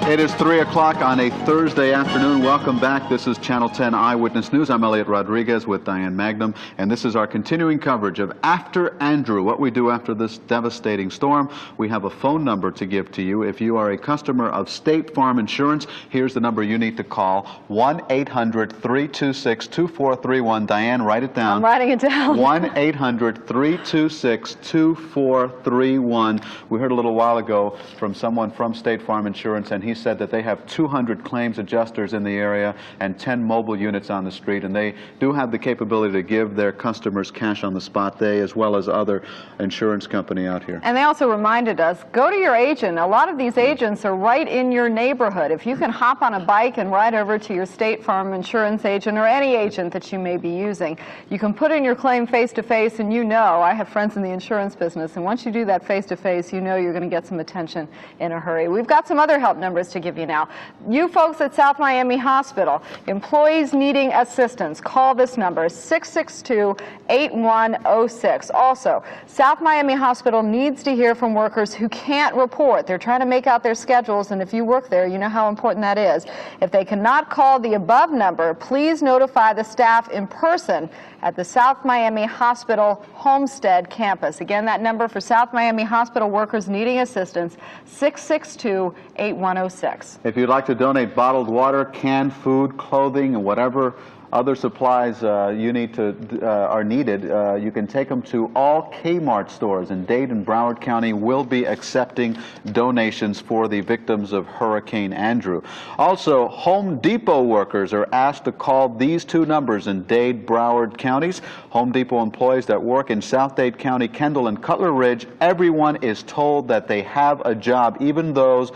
It is 3 o'clock on a Thursday afternoon. Welcome back. This is Channel 10 Eyewitness News. I'm Elliot Rodriguez with Diane Magnum, and this is our continuing coverage of After Andrew, what we do after this devastating storm. We have a phone number to give to you. If you are a customer of State Farm Insurance, here's the number you need to call, 1-800-326-2431. Diane, write it down. I'm writing it down. 1-800-326-2431. We heard a little while ago from someone from State Farm Insurance, and he said that they have 200 claims adjusters in the area and 10 mobile units on the street, and they do have the capability to give their customers cash on the spot, they as well as other insurance company out here. And they also reminded us, go to your agent. A lot of these agents are right in your neighborhood. If you can hop on a bike and ride over to your State Farm Insurance agent or any agent that you may be using, you can put in your claim face-to-face, and you know, I have friends in the insurance business, and once you do that face-to-face, you know you're going to get some attention in a hurry. We've got some other help numbers to give you now. You folks at South Miami Hospital, employees needing assistance, call this number, 662-8106. Also, South Miami Hospital needs to hear from workers who can't report. They're trying to make out their schedules, and if you work there, you know how important that is. If they cannot call the above number, please notify the staff in person at the South Miami Hospital Homestead campus. Again, that number for South Miami Hospital workers needing assistance, 662-8106. If you'd like to donate bottled water, canned food, clothing, and whatever other supplies are needed, you can take them to all Kmart stores in Dade and Broward County. Will be accepting donations for the victims of Hurricane Andrew. Also, Home Depot workers are asked to call these two numbers in Dade, Broward counties. Home Depot employees that work in South Dade County, Kendall, and Cutler Ridge, everyone is told that they have a job, even though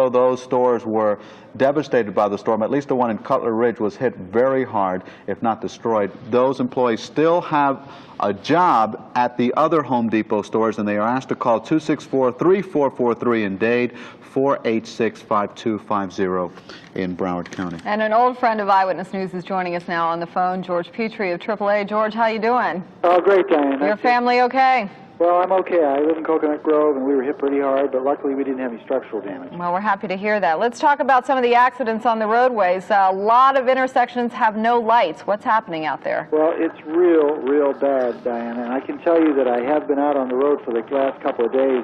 those stores were devastated by the storm. At least the one in Cutler Ridge was hit very hard, if not destroyed. Those employees still have a job at the other Home Depot stores, and they are asked to call 264-3443 in Dade, 486-5250 in Broward County. And an old friend of Eyewitness News is joining us now on the phone, George Petrie of AAA. George, how you doing? Oh, great, Diane. Your family okay? Well, I'm okay. I live in Coconut Grove, and we were hit pretty hard, but luckily we didn't have any structural damage. Well, we're happy to hear that. Let's talk about some of the accidents on the roadways. A lot of intersections have no lights. What's happening out there? Well, it's real bad, Diane, and I can tell you that I have been out on the road for the last couple of days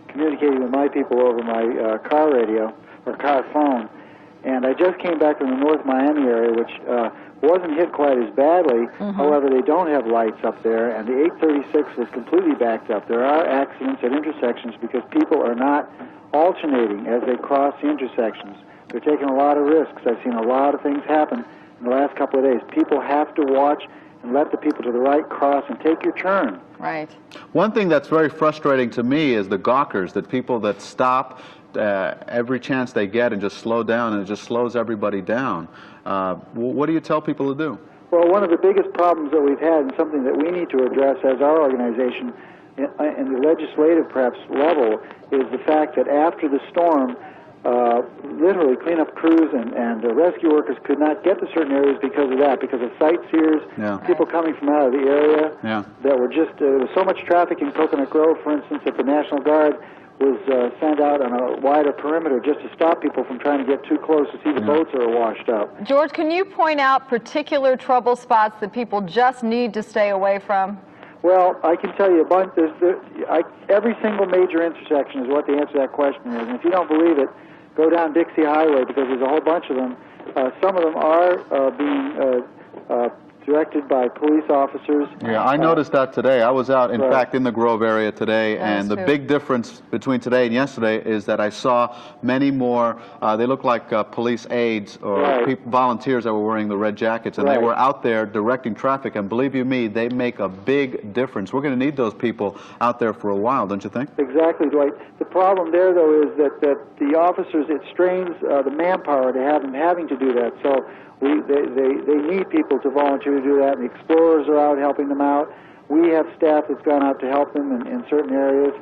communicating with my people over my car radio, or car phone, and I just came back from the North Miami area, which wasn't hit quite as badly. However, they don't have lights up there, and the 836 was completely backed up. There are accidents at intersections because people are not alternating as they cross the intersections. They're taking a lot of risks. I've seen a lot of things happen in the last couple of days. People have to watch and let the people to the right cross and take your turn. Right. One thing that's very frustrating to me is the gawkers, that people that stop every chance they get and just slow down, and it just slows everybody down. What do you tell people to do? Well, one of the biggest problems that we've had, and something that we need to address as our organization in the legislative perhaps level, is the fact that after the storm, literally cleanup crews and rescue workers could not get to certain areas because of that, because of sightseers, people coming from out of the area that were just, there was so much traffic in Coconut Grove, for instance, that the National Guard was sent out on a wider perimeter just to stop people from trying to get too close to see the boats that are washed up. George, can you point out particular trouble spots that people just need to stay away from? Well, I can tell you a bunch. Every single major intersection is what the answer to that question is. And if you don't believe it, go down Dixie Highway, because there's a whole bunch of them. Some of them are being directed by police officers. Yeah, I noticed that today. I was out, in fact, in the Grove area today, and the big difference between today and yesterday is that I saw many more, they look like police aides or volunteers that were wearing the red jackets, and they were out there directing traffic, and believe you me, they make a big difference. We're going to need those people out there for a while, don't you think? Exactly, Dwight. The problem there, though, is that the officers, it strains the manpower to have them having to do that. So they need people to volunteer to do that, and the explorers are out helping them out. We have staff that's gone out to help them in certain areas.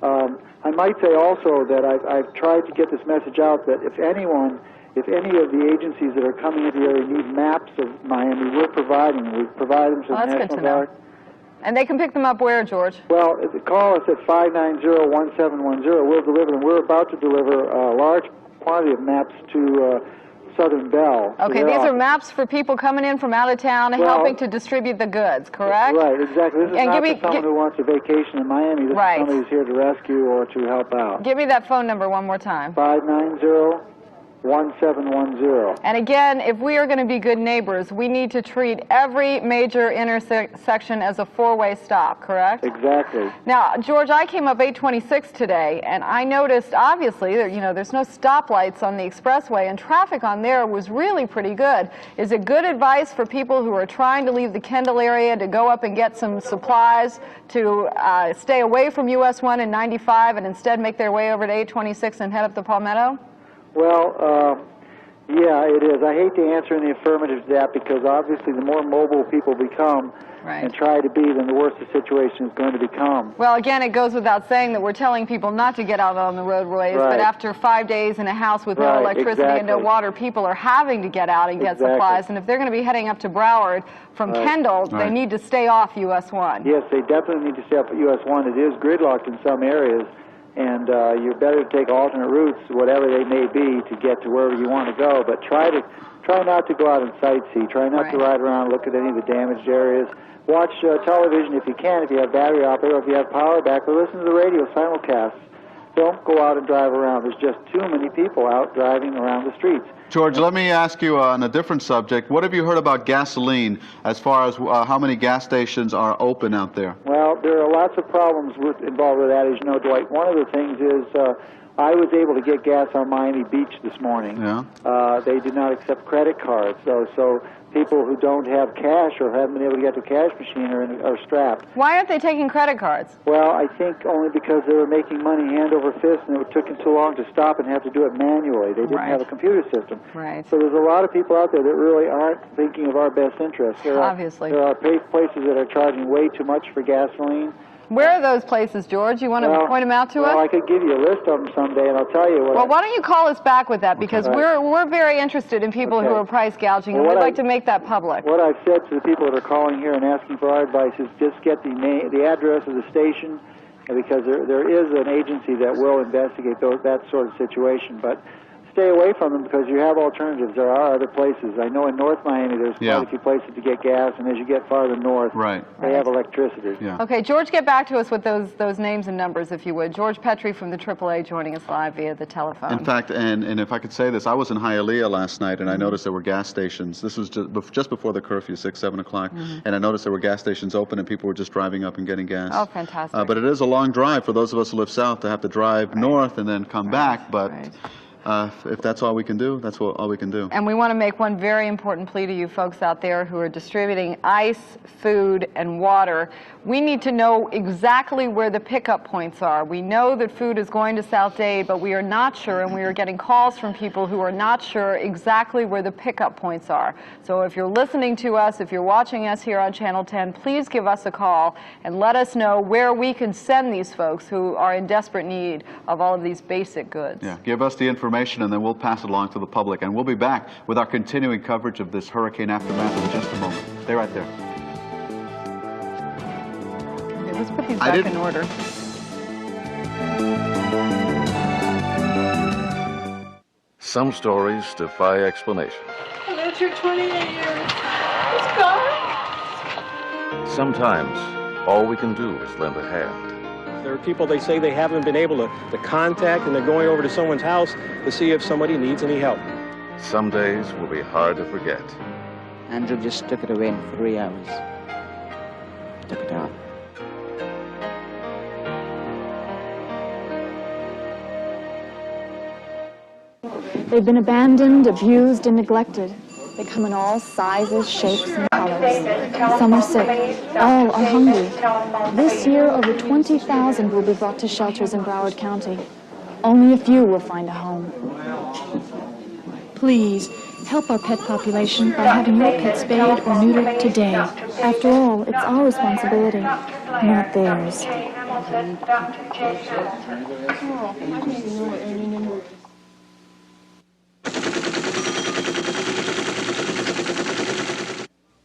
I might say also that I've tried to get this message out that if any of the agencies that are coming into the area need maps of Miami, we're providing them. We provide them to the National Guard. And they can pick them up where, George? Well, call us at 590-1710. We'll deliver them. We're about to deliver a large quantity of maps to Southern Bell. Okay, these are maps for people coming in from out of town and helping to distribute the goods, correct? Right, exactly. This is And not for someone who wants a vacation in Miami. This is somebody who's here to rescue or to help out. Give me that phone number one more time. 590-1710. And again, if we are going to be good neighbors, we need to treat every major intersection as a four-way stop, correct? Exactly. Now, George, I came up 826 today, and I noticed, obviously, that, there's no stoplights on the expressway, and traffic on there was really pretty good. Is it good advice for people who are trying to leave the Kendall area to go up and get some supplies to stay away from US 1 and 95 and instead make their way over to 826 and head up the Palmetto? Well, yeah, it is. I hate to answer in the affirmative to that because obviously the more mobile people become and try to be, then the worse the situation is going to become. Well, again, it goes without saying that we're telling people not to get out on the roadways, but after 5 days in a house with no electricity and no water, people are having to get out and get supplies. And if they're going to be heading up to Broward from Kendall, they need to stay off US 1. Yes, they definitely need to stay off US 1. It is gridlocked in some areas. And you're better to take alternate routes, whatever they may be, to get to wherever you want to go. But try not to go out and sightsee. Try not to ride around, look at any of the damaged areas. Watch television if you can, if you have battery operated, or if you have power back, or listen to the radio simulcasts. Don't go out and drive around. There's just too many people out driving around the streets. George, let me ask you on a different subject. What have you heard about gasoline as far as how many gas stations are open out there? Well, there are lots of problems involved with that, as you know, Dwight. One of the things is I was able to get gas on Miami Beach this morning. Yeah. They do not accept credit cards, so people who don't have cash or haven't been able to get to a cash machine are strapped. Why aren't they taking credit cards? Well, I think only because they were making money hand over fist, and it took them too long to stop and have to do it manually. They didn't have a computer system. Right. So there's a lot of people out there that really aren't thinking of our best interests. Obviously. There are places that are charging way too much for gasoline. Where are those places, George? You want to point them out to us? Well, I could give you a list of them someday, and I'll tell you what. Well, why don't you call us back with that, because we're very interested in people who are price gouging, and we'd like to make that public. What I've said to the people that are calling here and asking for our advice is just get the address of the station, because there is an agency that will investigate that sort of situation. But stay away from them because you have alternatives. There are other places. I know in North Miami there's quite a few places to get gas, and as you get farther north, they have electricity. Yeah. Okay, George, get back to us with those names and numbers, if you would. George Petrie from the AAA joining us live via the telephone. In fact, and if I could say this, I was in Hialeah last night, and I noticed there were gas stations. This was just before the curfew, 6, 7 o'clock, and I noticed there were gas stations open, and people were just driving up and getting gas. Oh, fantastic. But it is a long drive for those of us who live south to have to drive north and then come back, but... if that's all we can do, that's all we can do. And we want to make one very important plea to you folks out there who are distributing ice, food, and water. We need to know exactly where the pickup points are. We know that food is going to South Dade, but we are not sure, and we are getting calls from people who are not sure exactly where the pickup points are. So if you're listening to us, if you're watching us here on Channel 10, please give us a call and let us know where we can send these folks who are in desperate need of all of these basic goods. Yeah, give us the information, and then we'll pass it along to the public. And we'll be back with our continuing coverage of this hurricane aftermath in just a moment. Stay right there. Okay, let's put these back in order. Some stories defy explanation. I lived here 28 years. It's gone. Sometimes all we can do is lend a hand. There are people, they say they haven't been able to contact, and they're going over to someone's house to see if somebody needs any help. Some days will be hard to forget. Andrew just took it away in 3 hours. Took it out. They've been abandoned, abused, and neglected. They come in all sizes, shapes, and colors. Some are sick. All are hungry. This year, over 20,000 will be brought to shelters in Broward County. Only a few will find a home. Please, help our pet population by having your pet spayed or neutered today. After all, it's our responsibility, not theirs.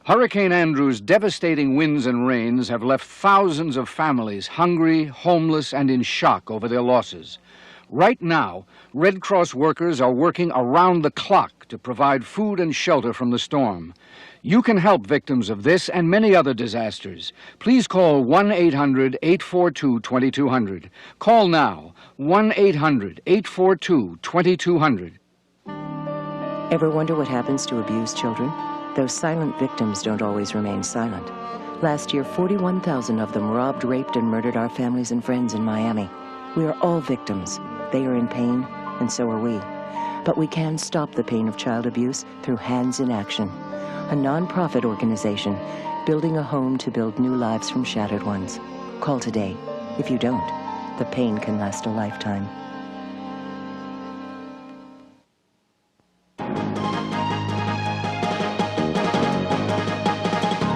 Hurricane Andrew's devastating winds and rains have left thousands of families hungry, homeless, and in shock over their losses. Right now, Red Cross workers are working around the clock to provide food and shelter from the storm. You can help victims of this and many other disasters. Please call 1-800-842-2200. Call now, 1-800-842-2200. Ever wonder what happens to abused children? Those silent victims don't always remain silent. Last year, 41,000 of them robbed, raped, and murdered our families and friends in Miami. We are all victims. They are in pain, and so are we. But we can stop the pain of child abuse through Hands in Action, a non-profit organization building a home to build new lives from shattered ones. Call today. If you don't, the pain can last a lifetime.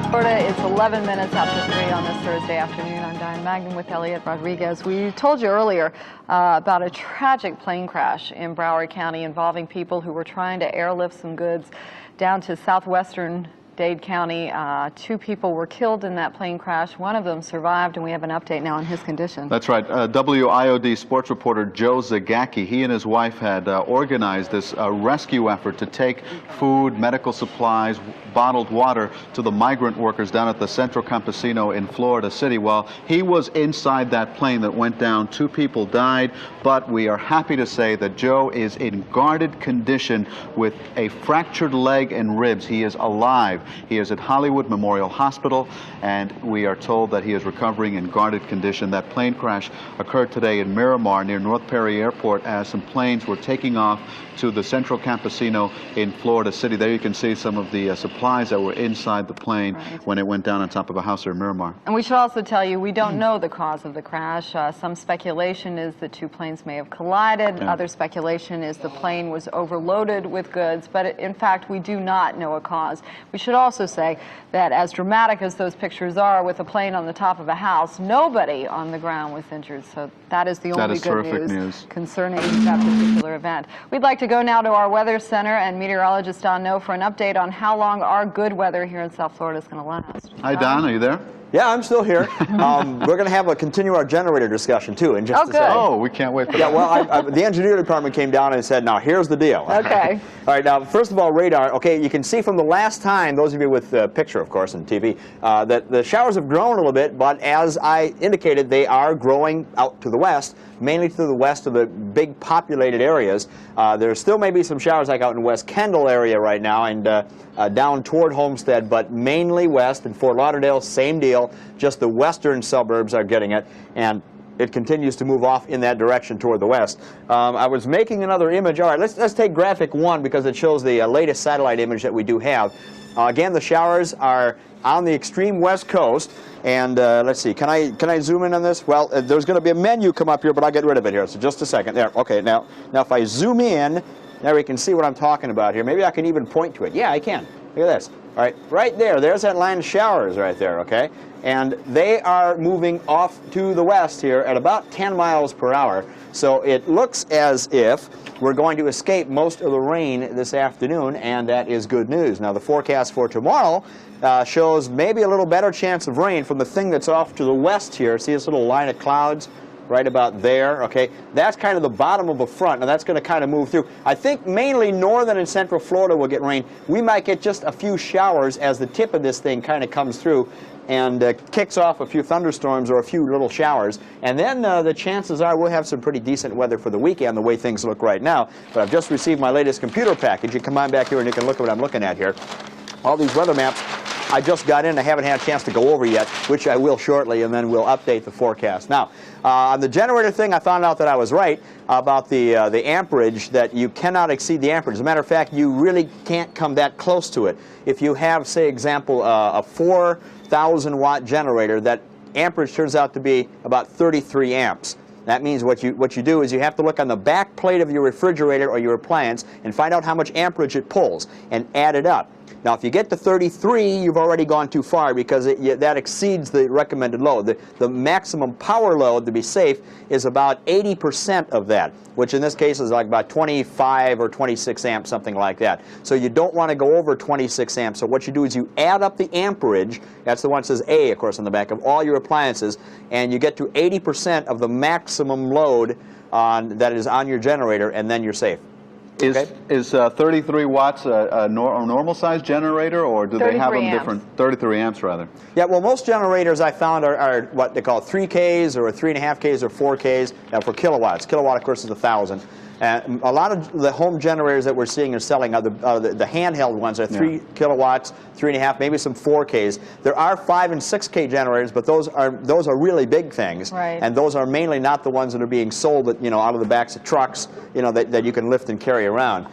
Florida, it's 11 minutes after 3 on this Thursday afternoon. I'm Diane Magnum with Elliot Rodriguez. We told you earlier about a tragic plane crash in Broward County involving people who were trying to airlift some goods down to southwestern Dade County. 2 people were killed in that plane crash. One of them survived, and we have an update now on his condition. That's right. WIOD sports reporter Joe Zagacki, he and his wife had organized this rescue effort to take food, medical supplies, bottled water to the migrant workers down at the Central Campesino in Florida City. Well, he was inside that plane that went down. 2 people died, but we are happy to say that Joe is in guarded condition with a fractured leg and ribs. He is alive. He is at Hollywood Memorial Hospital, and we are told that he is recovering in guarded condition. That plane crash occurred today in Miramar near North Perry Airport as some planes were taking off to the Central Campesino in Florida City. There you can see some of the supplies that were inside the plane when it went down on top of a house there in Miramar. And we should also tell you, we don't know the cause of the crash. Some speculation is that 2 planes may have collided. Yeah. Other speculation is the plane was overloaded with goods. But in fact, we do not know a cause. We should also say that as dramatic as those pictures are with a plane on the top of a house, nobody on the ground was injured. So that is the only good news concerning that particular event. We'd like to go now to our weather center and meteorologist Don No for an update on how long our good weather here in South Florida is going to last. Hi, Don. Are you there? Yeah, I'm still here. We're going to continue our generator discussion, too, in just a second. Oh, we can't wait for that. Yeah, well, the engineer department came down and said, now, here's the deal. Okay. All right, now, first of all, radar. Okay, you can see from the last time, those of you with the picture, of course, and TV, that the showers have grown a little bit, but as I indicated, they are growing out to the west, mainly to the west of the big populated areas. There still may be some showers like out in West Kendall area right now and down toward Homestead, but mainly west. In Fort Lauderdale, same deal. Just the western suburbs are getting it, and it continues to move off in that direction toward the west. I was making another image. All right, let's take graphic 1 because it shows the latest satellite image that we do have. Again, the showers are on the extreme west coast. And let's see, can I zoom in on this? Well, there's going to be a menu come up here, but I'll get rid of it here. So just a second. There. Okay. Now if I zoom in, there we can see what I'm talking about here. Maybe I can even point to it. Yeah, I can. Look at this. All right, right there. There's that line of showers right there. Okay, and they are moving off to the west here at about 10 miles per hour. So it looks as if we're going to escape most of the rain this afternoon, and that is good news. Now the forecast for tomorrow shows maybe a little better chance of rain from the thing that's off to the west here. See this little line of clouds right about there? Okay, that's kind of the bottom of a front. Now that's going to kind of move through. I think mainly northern and central Florida will get rain. We might get just a few showers as the tip of this thing kind of comes through and kicks off a few thunderstorms or a few little showers. And then the chances are we'll have some pretty decent weather for the weekend, the way things look right now. But I've just received my latest computer package. You come on back here and you can look at what I'm looking at here. All these weather maps I just got in. I haven't had a chance to go over yet, which I will shortly, and then we'll update the forecast. Now, on the generator thing, I found out that I was right about the amperage, that you cannot exceed the amperage. As a matter of fact, you really can't come that close to it. If you have, say, example, a 4,000-watt generator, that amperage turns out to be about 33 amps. That means what you do is you have to look on the back plate of your refrigerator or your appliance and find out how much amperage it pulls and add it up. Now, if you get to 33, you've already gone too far because that exceeds the recommended load. The maximum power load, to be safe, is about 80% of that, which in this case is like about 25 or 26 amps, something like that. So you don't want to go over 26 amps. So what you do is you add up the amperage. That's the one that says A, of course, on the back of all your appliances, and you get to 80% of the maximum load that is on your generator, and then you're safe. Is 33 watts a normal size generator, or do they have them different? 33 amps, rather. Yeah, well, most generators I found are what they call 3Ks or 3.5Ks or 4Ks for kilowatts. Kilowatt, of course, is 1,000. And a lot of the home generators that we're seeing are selling the handheld ones are 3 kilowatts, 3.5, maybe some 4Ks. There are 5 and 6K generators, but those are really big things, and those are mainly not the ones that are being sold, out of the backs of trucks, that you can lift and carry around.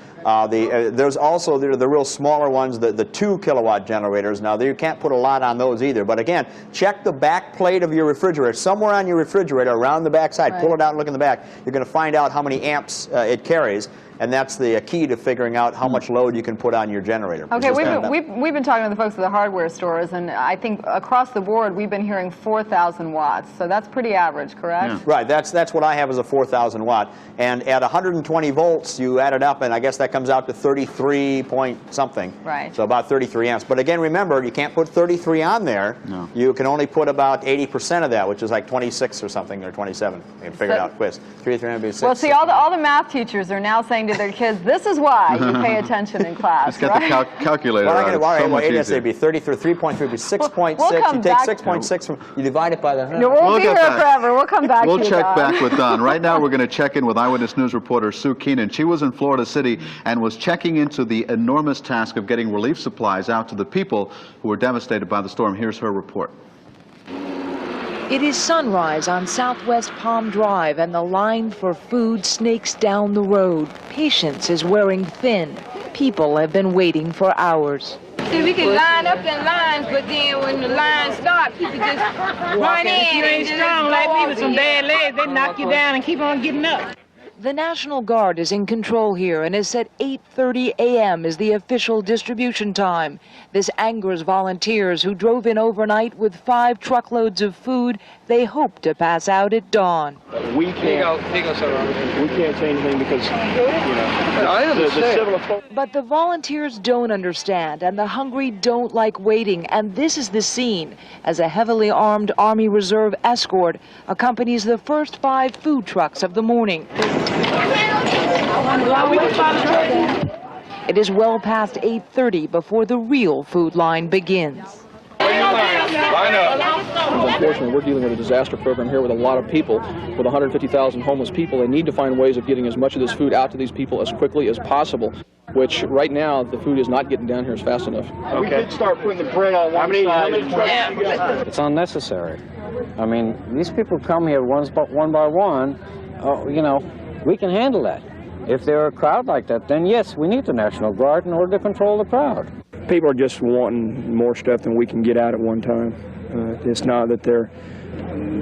There's also the real smaller ones, the 2 kilowatt generators. Now, you can't put a lot on those either. But again, check the back plate of your refrigerator. Somewhere on your refrigerator, around the back side, pull it out and look in the back. You're going to find out how many amps it carries. And that's the key to figuring out how much load you can put on your generator. Okay, we've been talking to the folks at the hardware stores, and I think across the board we've been hearing 4,000 watts. So that's pretty average, correct? Yeah. Right, that's what I have as a 4,000 watt. And at 120 volts, you add it up, and I guess that comes out to 33 point something. Right. So about 33 amps. But again, remember, you can't put 33 on there. No. You can only put about 80% of that, which is like 26 or something, or 27. You can figure it out quick. 33 amps, 6. Well, see, all the math teachers are now saying to their kids, this is why you pay attention in class. Just get the calculator out. It's so much easier. It'd be 3.3 would be 6.6. You take 6.6 from, you divide it by the 100. No, we'll be here forever. We'll come back to you, We'll check back with Don. Right now, we're going to check in with Eyewitness News reporter Sue Keenan. She was in Florida City and was checking into the enormous task of getting relief supplies out to the people who were devastated by the storm. Here's her report. It is sunrise on Southwest Palm Drive, and the line for food snakes down the road. Patience is wearing thin. People have been waiting for hours. See, we can line up in lines, but then when the line stops, people just run in. If you ain't strong like me with some bad legs, they knock you down and keep on getting up. The National Guard is in control here and has said 8:30 a.m. is the official distribution time. This angers volunteers who drove in overnight with 5 truckloads of food they hope to pass out at dawn. We can't change anything because, the civil... But the volunteers don't understand, and the hungry don't like waiting, and this is the scene as a heavily armed Army Reserve escort accompanies the first 5 food trucks of the morning. It is well past 8:30 before the real food line begins. Unfortunately, we're dealing with a disaster program here with a lot of people, with 150,000 homeless people. They need to find ways of getting as much of this food out to these people as quickly as possible, which right now the food is not getting down here as fast enough. Okay. We could start putting the bread on one side. It's unnecessary. I mean, these people come here one by one. We can handle that. If there are a crowd like that, then yes, we need the National Guard in order to control the crowd. People are just wanting more stuff than we can get out at one time. It's not that they're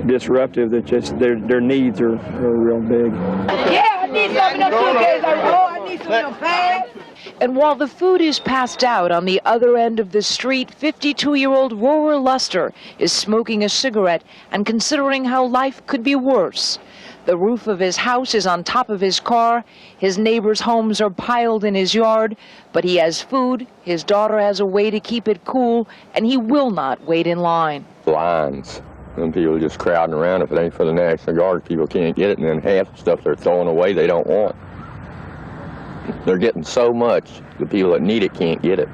disruptive, that just their needs are real big. Yeah, I need something up here. I need some bags. And while the food is passed out on the other end of the street, 52-year-old Rower Luster is smoking a cigarette and considering how life could be worse. The roof of his house is on top of his car. His neighbors' homes are piled in his yard, but he has food, his daughter has a way to keep it cool, and he will not wait in line. Lines, and people just crowding around. If it ain't for the National Guard, people can't get it, and then half the stuff they're throwing away they don't want. They're getting so much, the people that need it can't get it.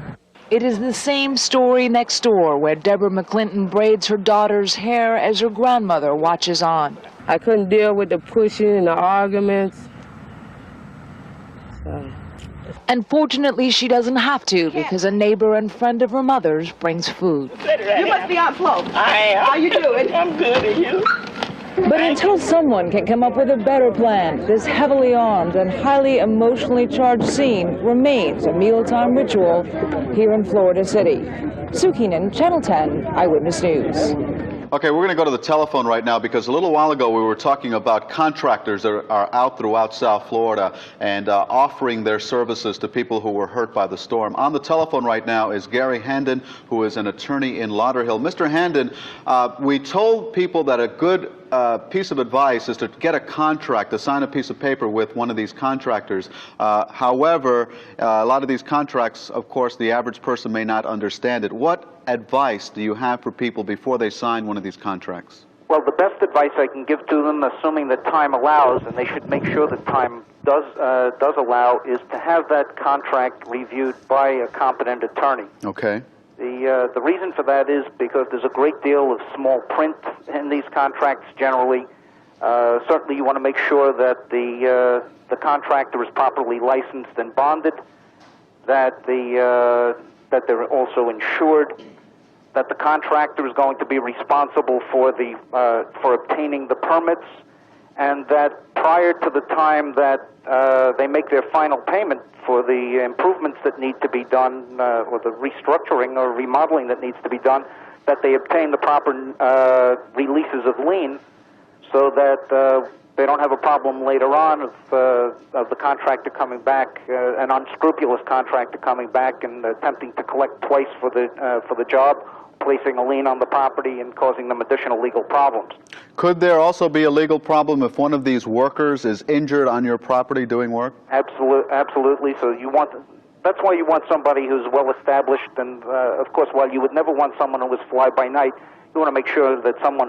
It is the same story next door, where Deborah McClinton braids her daughter's hair as her grandmother watches on. I couldn't deal with the pushing and the arguments. And fortunately, she doesn't have to, because a neighbor and friend of her mother's brings food. You must be out close. I am. How you doing? I'm good, and you? But until someone can come up with a better plan, this heavily armed and highly emotionally charged scene remains a mealtime ritual here in Florida City. Sue Keenan, Channel 10, Eyewitness News. Okay, we're going to go to the telephone right now because a little while ago we were talking about contractors that are out throughout South Florida and offering their services to people who were hurt by the storm. On the telephone right now is Gary Handon, who is an attorney in Lauderhill. Mr. Handon, we told people that a good piece of advice is to get a contract, to sign a piece of paper with one of these contractors. However, a lot of these contracts, of course, the average person may not understand it. What advice do you have for people before they sign one of these contracts? Well, the best advice I can give to them, assuming that time allows, and they should make sure that time does allow, is to have that contract reviewed by a competent attorney. Okay. The reason for that is because there's a great deal of small print in these contracts generally. Certainly you want to make sure that the contractor is properly licensed and bonded, that they're also insured, that the contractor is going to be responsible for obtaining the permits, and that prior to the time that they make their final payment for the improvements that need to be done, or the restructuring or remodeling that needs to be done, that they obtain the proper releases of lien, so that they don't have a problem later on of the contractor coming back, an unscrupulous contractor coming back and attempting to collect twice for the job, placing a lien on the property and causing them additional legal problems. Could there also be a legal problem if one of these workers is injured on your property doing work? Absolutely. So that's why you want somebody who's well established, and of course, while you would never want someone who was fly by night, you want to make sure that someone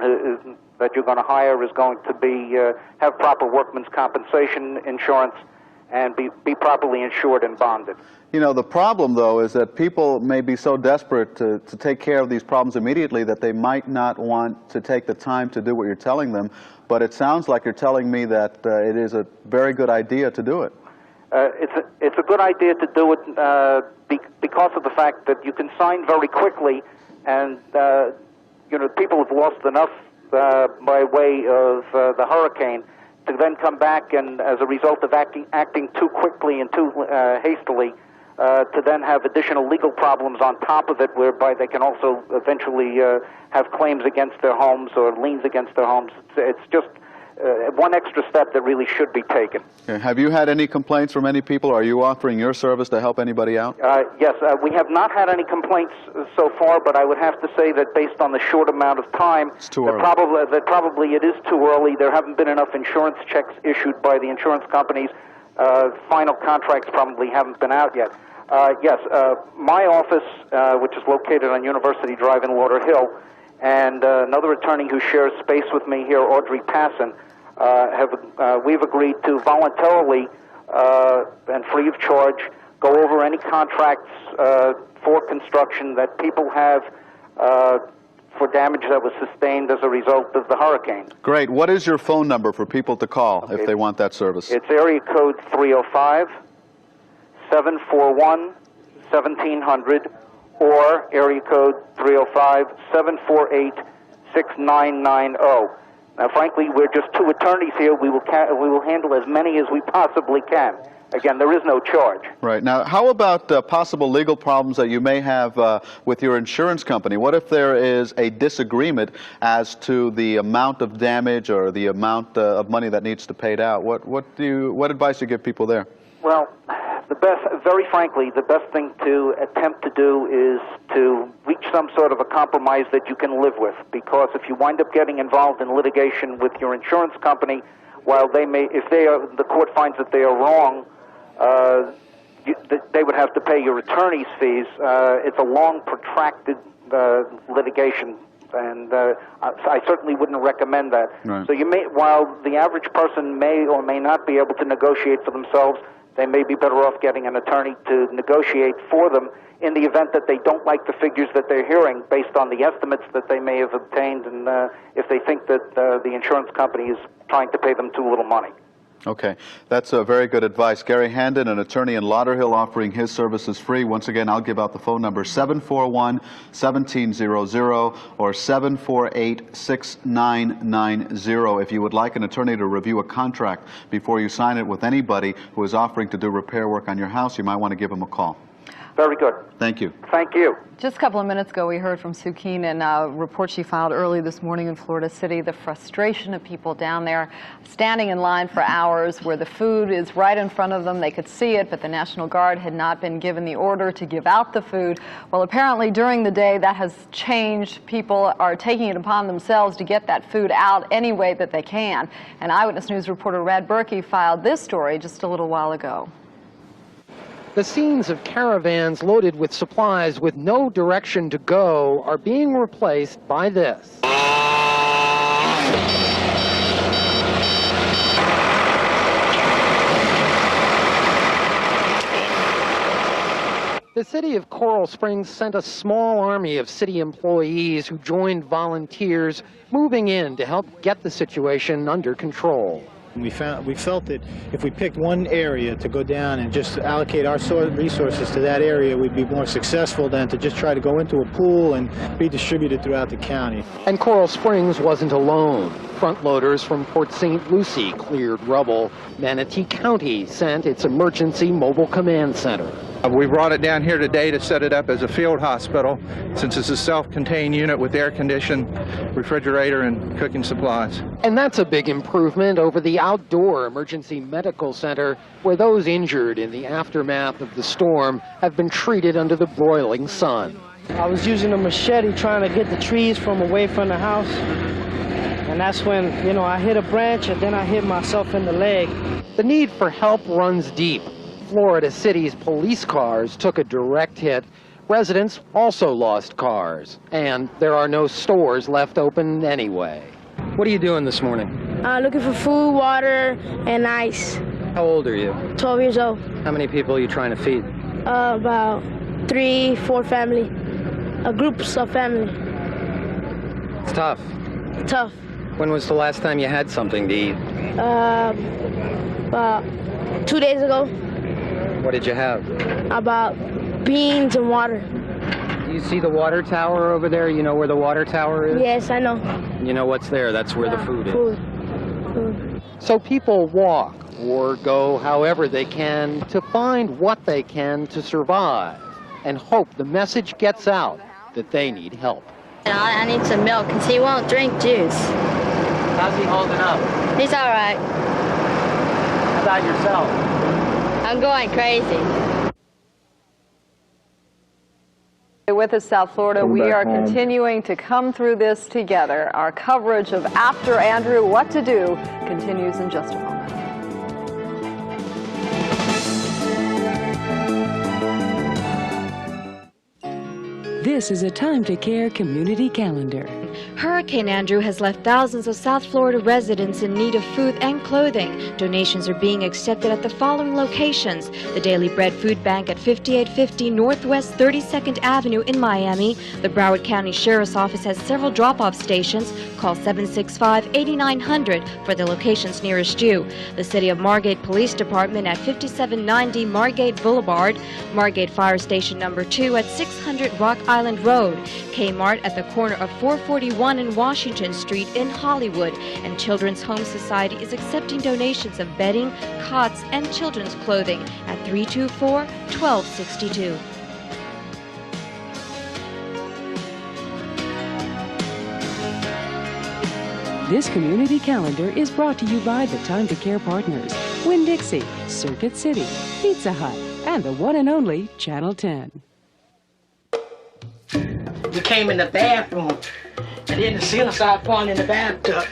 that you're going to hire is going to have proper workman's compensation insurance and be properly insured and bonded. You know, the problem, though, is that people may be so desperate to take care of these problems immediately that they might not want to take the time to do what you're telling them. But it sounds like you're telling me that it is a very good idea to do it. It's a good idea to do it because of the fact that you can sign very quickly, and people have lost enough by way of the hurricane to then come back and, as a result of acting too quickly and too hastily, to then have additional legal problems on top of it, whereby they can also eventually have claims against their homes or liens against their homes. It's just one extra step that really should be taken. Okay. Have you had any complaints from any people? Are you offering your service to help anybody out? Yes, we have not had any complaints so far, but I would have to say that based on the short amount of time, it's too early. Probably it is too early. There haven't been enough insurance checks issued by the insurance companies. Final contracts probably haven't been out yet. Yes, my office, which is located on University Drive in Lauderhill, and another attorney who shares space with me here, Audrey Passon, we've agreed to voluntarily and free of charge go over any contracts for construction that people have for damage that was sustained as a result of the hurricane. Great. What is your phone number for people to call if they want that service? It's area code 305-741-1700 or area code 305-748-6990. Now, frankly, we're just two attorneys here. We will handle as many as we possibly can. Again, there is no charge. Right. Now, how about possible legal problems that you may have with your insurance company? What if there is a disagreement as to the amount of damage or the amount of money that needs to be paid out? What advice do you give people there? Well, very frankly, the best thing to attempt to do is to reach some sort of a compromise that you can live with. Because if you wind up getting involved in litigation with your insurance company, while the court finds that they are wrong, they would have to pay your attorney's fees. It's a long, protracted litigation, and I certainly wouldn't recommend that. Right. So while the average person may or may not be able to negotiate for themselves, they may be better off getting an attorney to negotiate for them in the event that they don't like the figures that they're hearing based on the estimates that they may have obtained, and if they think that the insurance company is trying to pay them too little money. Okay, that's very good advice. Gary Handon, an attorney in Lauderhill, offering his services free. Once again, I'll give out the phone number, 741-1700 or 748-6990. If you would like an attorney to review a contract before you sign it with anybody who is offering to do repair work on your house, you might want to give them a call. Very good. Thank you. Thank you. Just a couple of minutes ago, we heard from Sue Keenan, a report she filed early this morning in Florida City, the frustration of people down there standing in line for hours where the food is right in front of them. They could see it, but the National Guard had not been given the order to give out the food. Well, apparently during the day, that has changed. People are taking it upon themselves to get that food out any way that they can. And Eyewitness News reporter Rad Berkey filed this story just a little while ago. The scenes of caravans loaded with supplies with no direction to go are being replaced by this. The city of Coral Springs sent a small army of city employees who joined volunteers moving in to help get the situation under control. We felt that if we picked one area to go down and just allocate our resources to that area, we'd be more successful than to just try to go into a pool and be distributed throughout the county. And Coral Springs wasn't alone. Front loaders from Port St. Lucie cleared rubble. Manatee County sent its emergency mobile command center. We brought it down here today to set it up as a field hospital, since it's a self-contained unit with air-conditioned refrigerator and cooking supplies. And that's a big improvement over the outdoor emergency medical center, where those injured in the aftermath of the storm have been treated under the broiling sun. I was using a machete trying to get the trees from away from the house. And that's when, I hit a branch and then I hit myself in the leg. The need for help runs deep. Florida City's police cars took a direct hit. Residents also lost cars. And there are no stores left open anyway. What are you doing this morning? Looking for food, water, and ice. How old are you? 12 years old. How many people are you trying to feed? About 3, 4 family. Groups of family. It's tough. Tough. When was the last time you had something to eat? About 2 days ago. What did you have? About beans and water. Do you see the water tower over there? You know where the water tower is? Yes, I know. You know what's there? That's where the food is. Food. So people walk or go however they can to find what they can to survive and hope the message gets out that they need help. I need some milk because he won't drink juice. How's he holding up? He's all right. How about yourself? I'm going crazy. With us, South Florida, we are continuing to come through this together. Our coverage of After Andrew, What to Do continues in just a moment. This is a Time to Care community calendar. Hurricane Andrew has left thousands of South Florida residents in need of food and clothing. Donations are being accepted at the following locations: the Daily Bread Food Bank at 5850 Northwest 32nd Avenue in Miami. The Broward County Sheriff's Office has several drop-off stations. Call 765-8900 for the locations nearest you. The City of Margate Police Department at 5790 Margate Boulevard. Margate Fire Station number 2 at 600 Rock Island Road. Kmart at the corner of 441 and Washington Street in Hollywood. And Children's Home Society is accepting donations of bedding, cots, and children's clothing at 324-1262. This community calendar is brought to you by the Time to Care partners: Winn-Dixie, Circuit City, Pizza Hut, and the one and only Channel 10. We came in the bathroom, and then the ceiling started falling in the bathtub.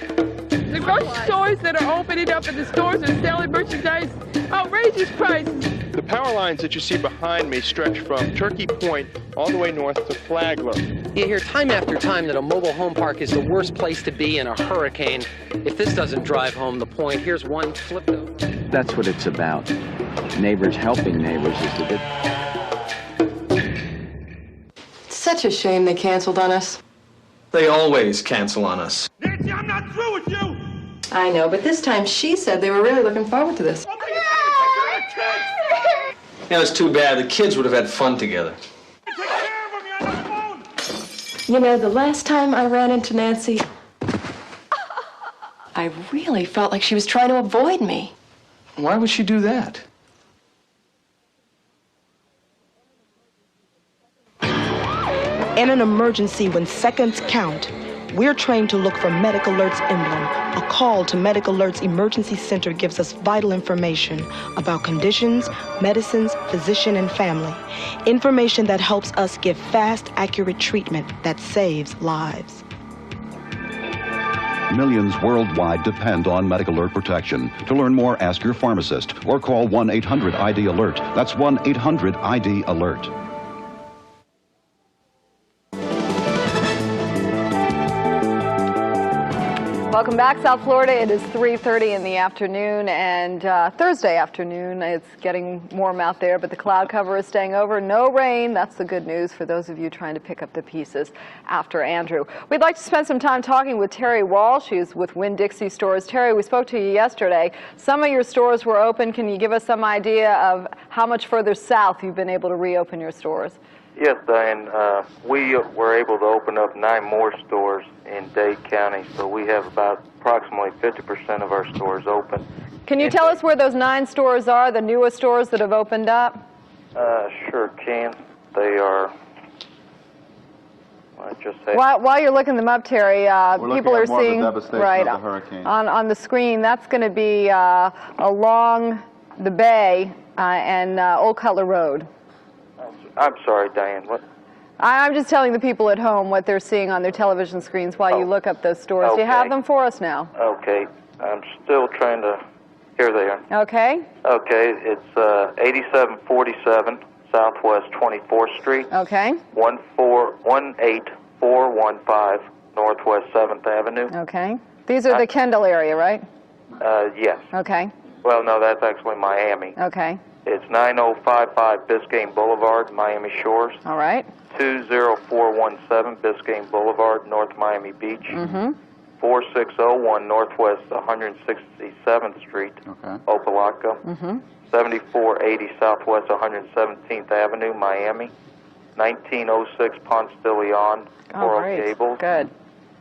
The grocery stores that are opening up and the stores are selling merchandise, outrageous prices. The power lines that you see behind me stretch from Turkey Point all the way north to Flagler. You hear time after time that a mobile home park is the worst place to be in a hurricane. If this doesn't drive home the point, here's one flip though. That's what it's about. Neighbors helping neighbors is the bit. Such a shame they canceled on us. They always cancel on us. Nancy, I'm not through with you! I know, but this time she said they were really looking forward to this. Yeah, it's too bad. The kids would have had fun together. You know, the last time I ran into Nancy, I really felt like she was trying to avoid me. Why would she do that? In an emergency, when seconds count, we're trained to look for Medic Alert's emblem. A call to Medic Alert's emergency center gives us vital information about conditions, medicines, physician, and family. Information that helps us give fast, accurate treatment that saves lives. Millions worldwide depend on Medic Alert protection. To learn more, ask your pharmacist or call 1-800-ID-ALERT. That's 1-800-ID-ALERT. Welcome back, South Florida. It is 3:30 in the afternoon, and Thursday afternoon. It's getting warm out there, but the cloud cover is staying over. No rain. That's the good news for those of you trying to pick up the pieces after Andrew. We'd like to spend some time talking with Terry Walsh. She's with Winn-Dixie Stores. Terry, we spoke to you yesterday. Some of your stores were open. Can you give us some idea of how much further south you've been able to reopen your stores? Yes, Diane. We were able to open up 9 more stores in Dade County, so we have about approximately 50% of our stores open. Can you tell us where those 9 stores are, the newest stores that have opened up? Sure can. They are, I just say. While you're looking them up, Terry, people are seeing right of the hurricane. On the screen. That's going to be along the bay and Old Cutler Road. I'm sorry, Diane. What? I'm just telling the people at home what they're seeing on their television screens while you look up those stores. Okay. Do you have them for us now? Okay. I'm still trying to. Here they are. Okay. Okay. It's 8747 Southwest 24th Street. Okay. 18415 Northwest 7th Avenue. Okay. These are the Kendall area, right? Yes. Okay. Well, no, that's actually Miami. Okay. It's 9055 Biscayne Boulevard, Miami Shores. All right. 20417 Biscayne Boulevard, North Miami Beach. Mm-hmm. 4601 Northwest 167th Street, Opelika. Mm-hmm. 7480 Southwest 117th Avenue, Miami. 1906 Ponce de Leon, Coral Gables. Good.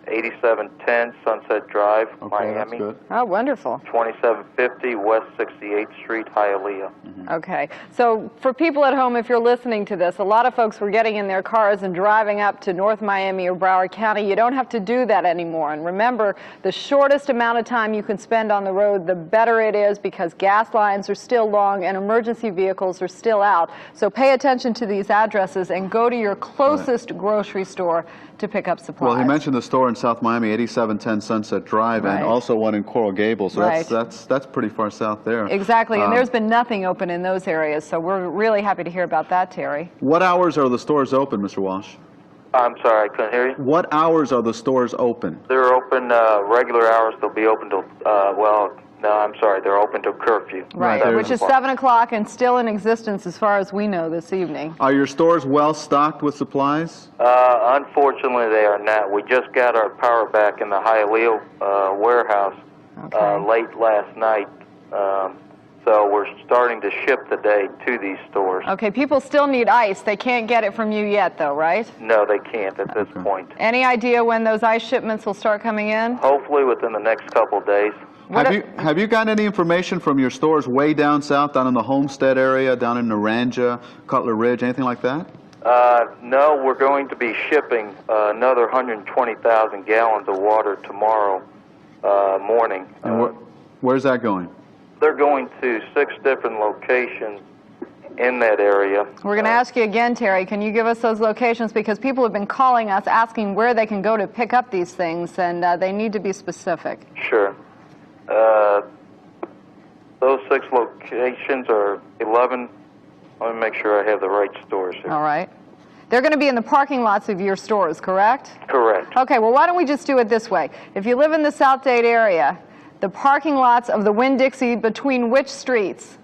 8710 Sunset Drive, Miami. That's good. Oh, wonderful. 2750 West 68th Street, Hialeah. Okay. So for people at home, if you're listening to this, a lot of folks were getting in their cars and driving up to North Miami or Broward County. You don't have to do that anymore. And remember, the shortest amount of time you can spend on the road, the better it is, because gas lines are still long and emergency vehicles are still out. So pay attention to these addresses and go to your closest grocery store to pick up supplies. Well, he mentioned the store in South Miami, 8710 Sunset Drive, and also one in Coral Gables. So that's pretty far south there. Exactly, and there's been nothing open in those areas, so we're really happy to hear about that, Terry. What hours are the stores open, Mr. Walsh? I'm sorry, I couldn't hear you. What hours are the stores open? They're open regular hours. They'll be open till, no, I'm sorry, they're open till curfew. Right, which is 7 o'clock and still in existence as far as we know this evening. Are your stores well stocked with supplies? Unfortunately, they are not. We just got our power back in the Hialeah warehouse late last night. So we're starting to ship today to these stores. Okay, people still need ice. They can't get it from you yet, though, right? No, they can't at this point. Any idea when those ice shipments will start coming in? Hopefully within the next couple of days. Have you gotten any information from your stores way down south, down in the Homestead area, down in Naranja, Cutler Ridge, anything like that? No, we're going to be shipping another 120,000 gallons of water tomorrow morning. And where's that going? They're going to 6 different locations in that area. We're going to ask you again, Terry, can you give us those locations? Because people have been calling us asking where they can go to pick up these things, and they need to be specific. Sure. Those 6 locations are 11. Let me make sure I have the right stores here. All right. They're going to be in the parking lots of your stores, correct? Correct. Okay, well, why don't we just do it this way? If you live in the South Dade area, the parking lots of the Winn-Dixie between which streets?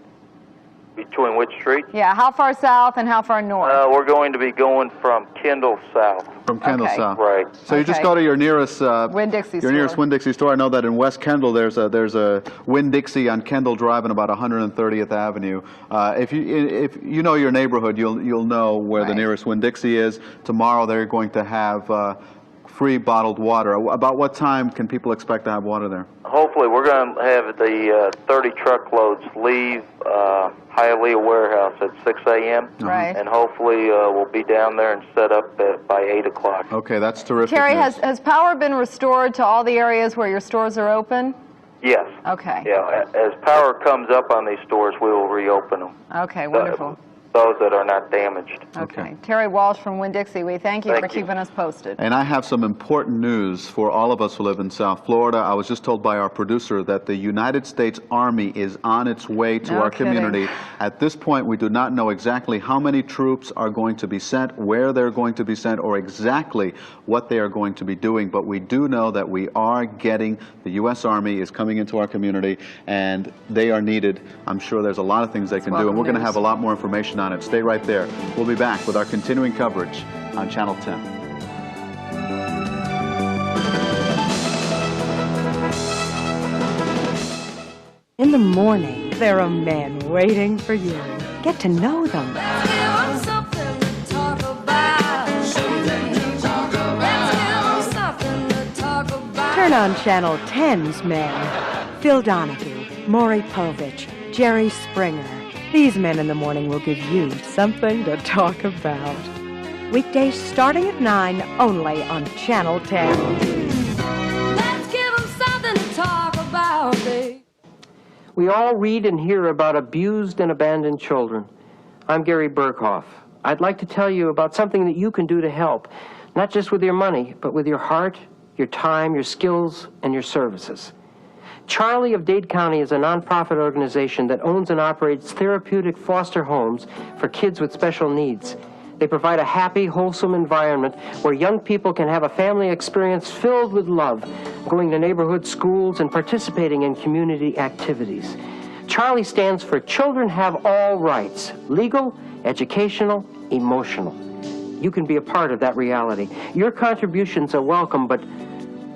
Between which streets? Yeah, how far south and how far north? We're going to be going from Kendall south. From Kendall south. Right. So you just go to your nearest Winn-Dixie store. Your nearest Winn-Dixie store. I know that in West Kendall there's a Winn-Dixie on Kendall Drive and about 130th Avenue. If you know your neighborhood, you'll know where the nearest Winn-Dixie is. Tomorrow they're going to have free bottled water. About what time can people expect to have water there? Hopefully, we're going to have the 30 truckloads leave Hialeah warehouse at 6 a.m. Right. And hopefully we'll be down there and set up by 8 o'clock. Okay, that's terrific. Terry, has power been restored to all the areas where your stores are open? Yes. Okay. Yeah, as power comes up on these stores, we will reopen them. Okay, wonderful. those that are not damaged. Okay. Terry Walsh from Winn-Dixie, we thank you for keeping us posted. And I have some important news for all of us who live in South Florida. I was just told by our producer that the United States Army is on its way to our community. At this point, we do not know exactly how many troops are going to be sent, where they're going to be sent, or exactly what they are going to be doing. But we do know that we are getting, the U.S. Army is coming into our community, and they are needed. I'm sure there's a lot of things they can do, and we're going to have a lot more information on it. Stay right there. We'll be back with our continuing coverage on Channel 10. In the morning, there are men waiting for you. Get to know them. Turn on Channel 10's men. Phil Donahue, Maury Povich, Jerry Springer. These men in the morning will give you something to talk about. Weekdays starting at 9, only on Channel 10. Let's give them something to talk about, babe. We all read and hear about abused and abandoned children. I'm Gary Berghoff. I'd like to tell you about something that you can do to help, not just with your money, but with your heart, your time, your skills, and your services. Charlie of Dade County is a nonprofit organization that owns and operates therapeutic foster homes for kids with special needs. They provide a happy, wholesome environment where young people can have a family experience filled with love, going to neighborhood schools and participating in community activities. Charlie stands for Children Have All Rights, legal, educational, emotional. You can be a part of that reality. Your contributions are welcome, but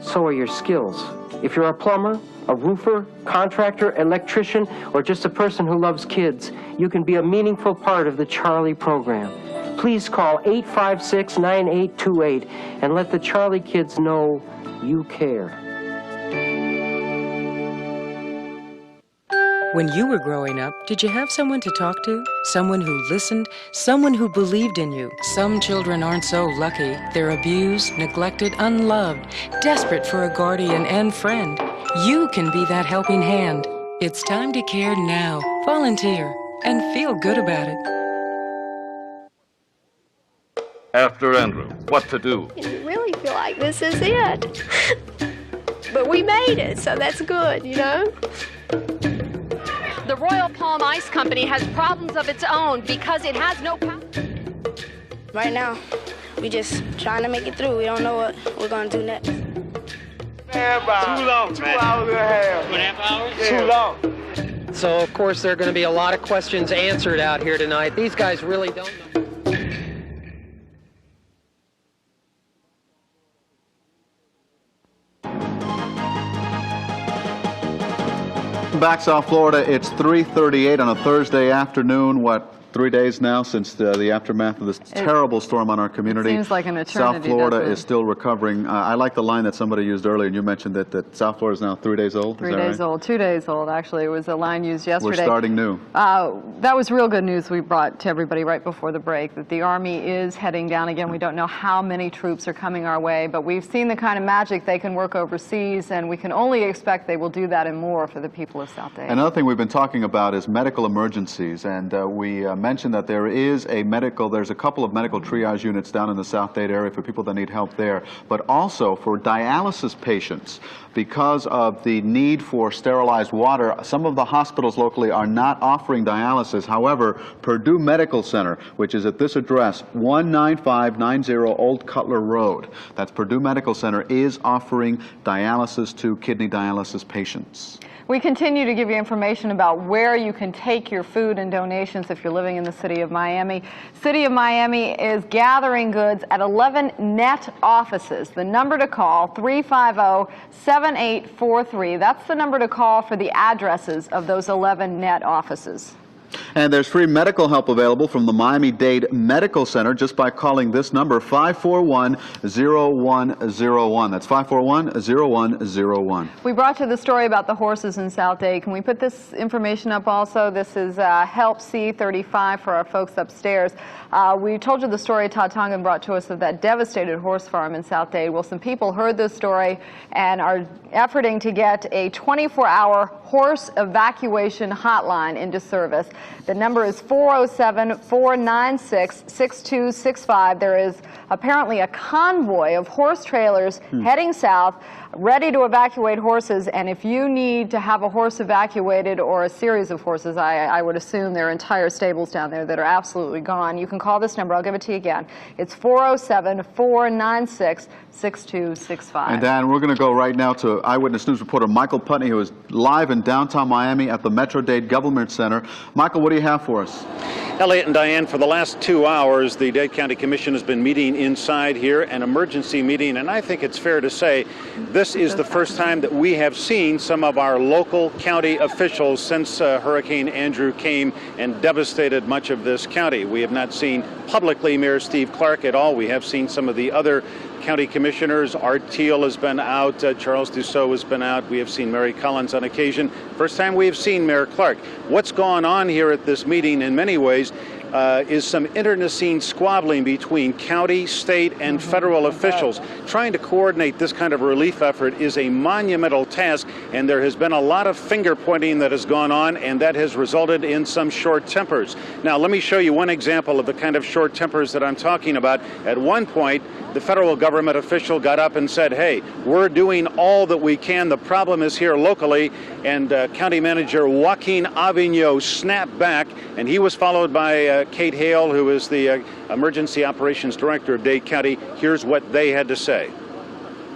so are your skills. If you're a plumber, a roofer, contractor, electrician, or just a person who loves kids, you can be a meaningful part of the Charlie program. Please call 856-9828 and let the Charlie kids know you care. When you were growing up, did you have someone to talk to? Someone who listened? Someone who believed in you? Some children aren't so lucky. They're abused, neglected, unloved, desperate for a guardian and friend. You can be that helping hand. It's time to care now. Volunteer and feel good about it. After Andrew, what to do? You really feel like this is it. But we made it, so that's good, you know? The Royal Palm Ice Company has problems of its own because it has no power. Right now, we just trying to make it through. We don't know what we're going to do next. About 2 long, 2 hours and a half. 2.5 hours? Yeah. Too long. So, of course, there are going to be a lot of questions answered out here tonight. These guys really don't know. Back South Florida, it's 3:38 on a Thursday afternoon. 3 days now since the aftermath of this terrible storm on our community. It seems like an eternity. South Florida is still recovering. I like the line that somebody used earlier, and you mentioned that South Florida is now 3 days old. 3 days old, 2 days old, actually. It was a line used yesterday. We're starting new. That was real good news we brought to everybody right before the break, that the Army is heading down again. We don't know how many troops are coming our way, but we've seen the kind of magic they can work overseas, and we can only expect they will do that and more for the people of South Dade. Another thing we've been talking about is medical emergencies, and we mentioned that there's a couple of medical triage units down in the South Dade area for people that need help there, but also for dialysis patients. Because of the need for sterilized water, some of the hospitals locally are not offering dialysis. However, Purdue Medical Center, which is at this address, 19590 Old Cutler Road, that's Purdue Medical Center, is offering dialysis to kidney dialysis patients. We continue to give you information about where you can take your food and donations if you're living in the City of Miami. City of Miami is gathering goods at 11 net offices. The number to call, 350-7843. That's the number to call for the addresses of those 11 net offices. And there's free medical help available from the Miami-Dade Medical Center just by calling this number, 541-0101. That's 541-0101. We brought you the story about the horses in South Dade. Can we put this information up also? This is Help C35 for our folks upstairs. We told you the story Todd Tongan brought to us of that devastated horse farm in South Dade. Well, some people heard this story and are efforting to get a 24-hour horse evacuation hotline into service. The number is 407-496-6265. There is apparently a convoy of horse trailers heading south, ready to evacuate horses, and if you need to have a horse evacuated or a series of horses, I would assume there are entire stables down there that are absolutely gone, you can call this number. I'll give it to you again. It's 407-496-6265. And Dan, we're going to go right now to Eyewitness News reporter Michael Putney, who is live in downtown Miami at the Metro-Dade Government Center. Michael, what do you have for us? Elliot and Diane, for the last 2 hours, the Dade County Commission has been meeting inside here, an emergency meeting, and I think it's fair to say this is the first time that we have seen some of our local county officials since Hurricane Andrew came and devastated much of this county. We have not seen publicly Mayor Steve Clark at all. We have seen some of the other county commissioners. Art Teal has been out, Charles Dussault has been out, we have seen Mary Collins on occasion. First time we have seen Mayor Clark. What's gone on here at this meeting in many ways is some internecine squabbling between county, state, and federal officials. Trying to coordinate this kind of relief effort is a monumental task, and there has been a lot of finger pointing that has gone on, and that has resulted in some short tempers. Now, let me show you one example of the kind of short tempers that I'm talking about. At one point, the federal government official got up and said, hey, we're doing all that we can. The problem is here locally. And County Manager Joaquin Avignon snapped back, and he was followed by Kate Hale, who is the Emergency Operations Director of Dade County. Here's what they had to say.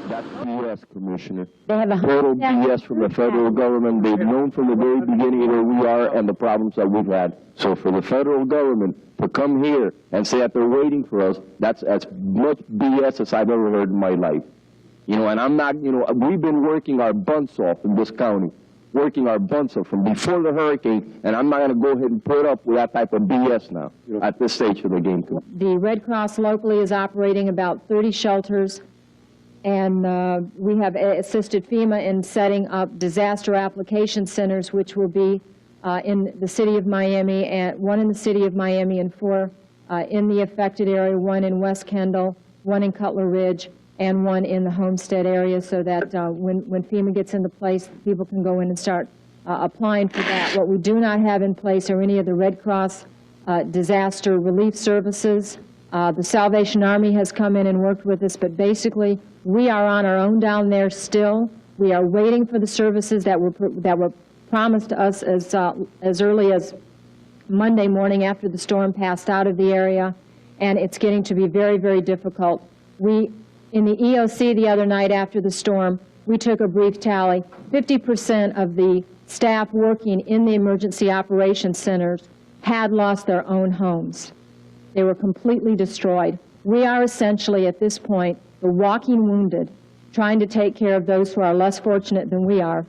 That's BS, Commissioner. They have a total BS from the federal government. They've known from the very beginning where we are and the problems that we've had. So for the federal government to come here and say that they're waiting for us, that's as much BS as I've ever heard in my life. You know, and I'm not, you know, we've been working our butts off in this county, working our butts off from before the hurricane, and I'm not going to go ahead and put up with that type of BS now at this stage of the game, too. The Red Cross locally is operating about 30 shelters, and we have assisted FEMA in setting up disaster application centers, which will be in the city of Miami, and one in the city of Miami and 4 in the affected area, 1 in West Kendall, 1 in Cutler Ridge, and 1 in the Homestead area, so that when FEMA gets into place, people can go in and start applying for that. What we do not have in place are any of the Red Cross disaster relief services. The Salvation Army has come in and worked with us, but basically we are on our own down there still. We are waiting for the services that were promised to us as early as Monday morning after the storm passed out of the area, and it's getting to be very, very difficult. In the EOC the other night after the storm, we took a brief tally. 50% of the staff working in the emergency operations centers had lost their own homes. They were completely destroyed. We are essentially, at this point, the walking wounded, trying to take care of those who are less fortunate than we are.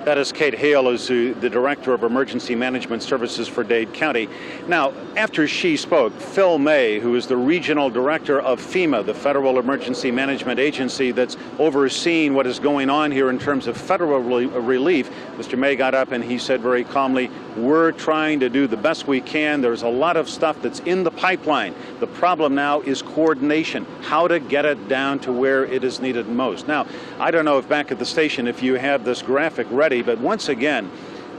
That is Kate Hale, who's the Director of Emergency Management Services for Dade County. Now, after she spoke, Phil May, who is the Regional Director of FEMA, the Federal Emergency Management Agency that's overseeing what is going on here in terms of federal relief, Mr. May got up and he said very calmly, we're trying to do the best we can. There's a lot of stuff that's in the pipeline. The problem now is coordination, how to get it down to where it is needed most. Now, I don't know if back at the station if you have this graphic ready, but once again,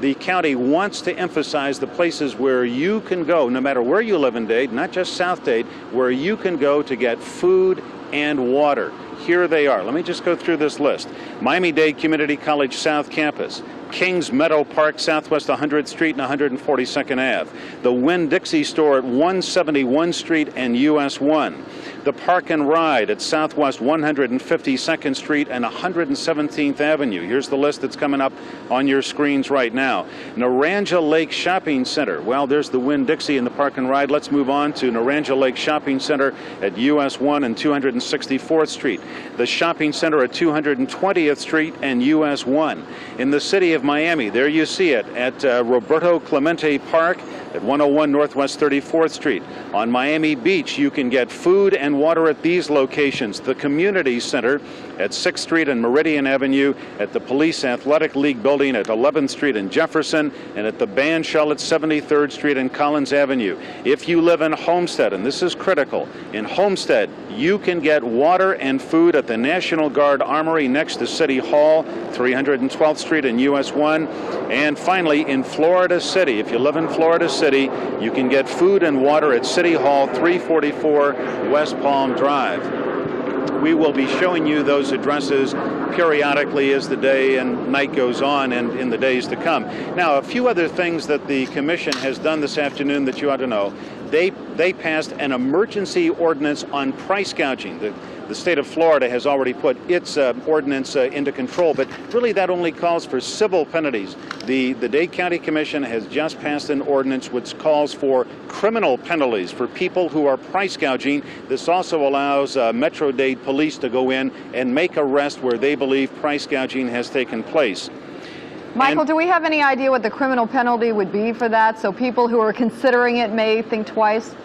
the county wants to emphasize the places where you can go, no matter where you live in Dade, not just South Dade, where you can go to get food and water. Here they are. Let me just go through this list. Miami-Dade Community College South Campus, Kings Meadow Park, Southwest 100th Street and 142nd Ave, the Winn-Dixie store at 171 Street and US 1, the Park and Ride at Southwest 152nd Street and 117th Avenue. Here's the list that's coming up on your screens right now. Naranja Lake Shopping Center. Well, there's the Winn-Dixie and the Park and Ride. Let's move on to Naranja Lake Shopping Center at US 1 and 264th Street. The shopping center at 220th Street and US 1. In the city of Miami, there you see it at Roberto Clemente Park at 101 Northwest 34th Street. On Miami Beach, you can get food and and water at these locations: the Community Center at 6th Street and Meridian Avenue, at the Police Athletic League building at 11th Street and Jefferson, and at the Band Shell at 73rd Street and Collins Avenue. If you live in Homestead, and this is critical, in Homestead, you can get water and food at the National Guard Armory next to City Hall, 312th Street and US 1. And finally, in Florida City, if you live in Florida City, you can get food and water at City Hall, 344 West Palm Drive. We will be showing you those addresses periodically as the day and night goes on and in the days to come. Now, a few other things that the Commission has done this afternoon that you ought to know. They passed an emergency ordinance on price gouging. The state of Florida has already put its ordinance into control, but really that only calls for civil penalties. The Dade County Commission has just passed an ordinance which calls for criminal penalties for people who are price gouging. This also allows Metro-Dade police to go in and make arrests where they believe price gouging has taken place. Michael, do we have any idea what the criminal penalty would be for that, so people who are considering it may think twice?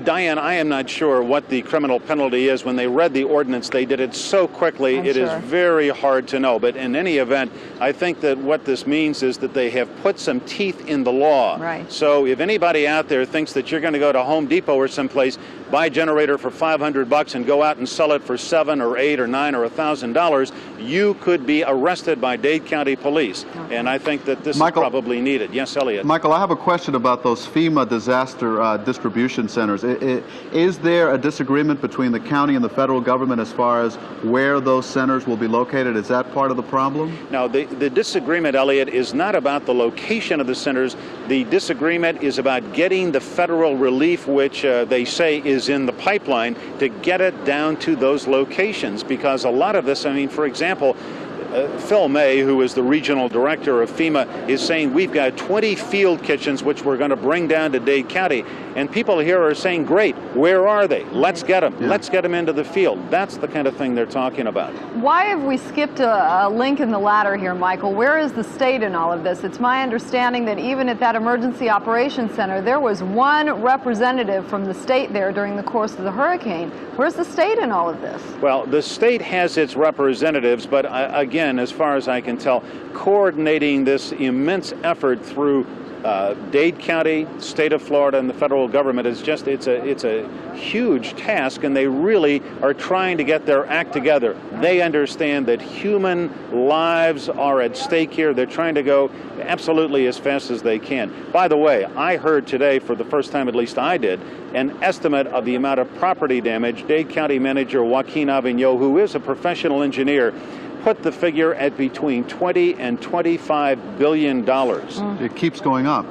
Diane, I am not sure what the criminal penalty is. When they read the ordinance, they did it so quickly, it is very hard to know. But in any event, I think that what this means is that they have put some teeth in the law. Right. So if anybody out there thinks that you're going to go to Home Depot or someplace, buy a generator for $500 and go out and sell it for $7 or $8 or $9 or $1,000, you could be arrested by Dade County Police. Okay. And I think that this is probably needed. Yes, Elliot? Michael, I have a question about those FEMA disaster distribution centers. Is there a disagreement between the county and the federal government as far as where those centers will be located? Is that part of the problem? Now, the disagreement, Elliot, is not about the location of the centers. The disagreement is about getting the federal relief, which they say is in the pipeline, to get it down to those locations. Because a lot of this, I mean, for example, Phil May, who is the regional director of FEMA, is saying we've got 20 field kitchens which we're going to bring down to Dade County. And people here are saying, great, where are they? Let's get them. Yeah. Let's get them into the field. That's the kind of thing they're talking about. Why have we skipped a link in the ladder here, Michael? Where is the state in all of this? It's my understanding that even at that Emergency Operations Center, there was one representative from the state there during the course of the hurricane. Where's the state in all of this? Well, the state has its representatives, but again, as far as I can tell, coordinating this immense effort through Dade County, state of Florida, and the federal government is just, it's a huge task, and they really are trying to get their act together. They understand that human lives are at stake here. They're trying to go absolutely as fast as they can. By the way, I heard today, for the first time at least I did, an estimate of the amount of property damage. Dade County Manager Joaquin Avignon, who is a professional engineer, put the figure at between $20 and $25 billion. It keeps going up.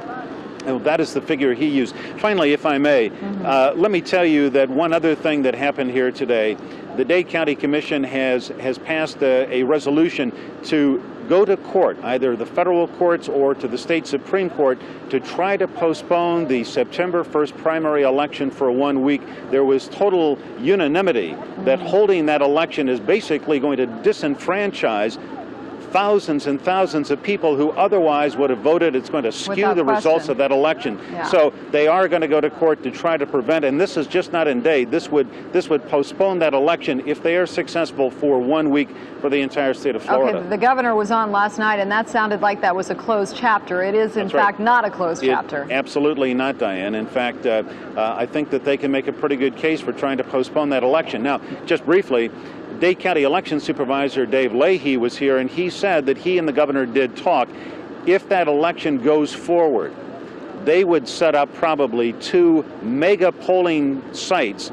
Well, that is the figure he used. Finally, if I may, let me tell you that one other thing that happened here today, the Dade County Commission has passed a resolution to go to court, either the federal courts or to the state Supreme Court, to try to postpone the September 1st primary election for 1 week. There was total unanimity that holding that election is basically going to disenfranchise thousands and thousands of people who otherwise would have voted. It's going to skew the results of that election. Yeah. So they are going to go to court to try to prevent, and this is just not in Dade. This would postpone that election if they are successful for 1 week for the entire state of Florida. Okay, the governor was on last night, and that sounded like that was a closed chapter. It is, in fact, not a closed chapter. Absolutely not, Diane. In fact, I think that they can make a pretty good case for trying to postpone that election. Now, just briefly, Dade County Election Supervisor Dave Leahy was here, and he said that he and the governor did talk. If that election goes forward, they would set up probably 2 mega polling sites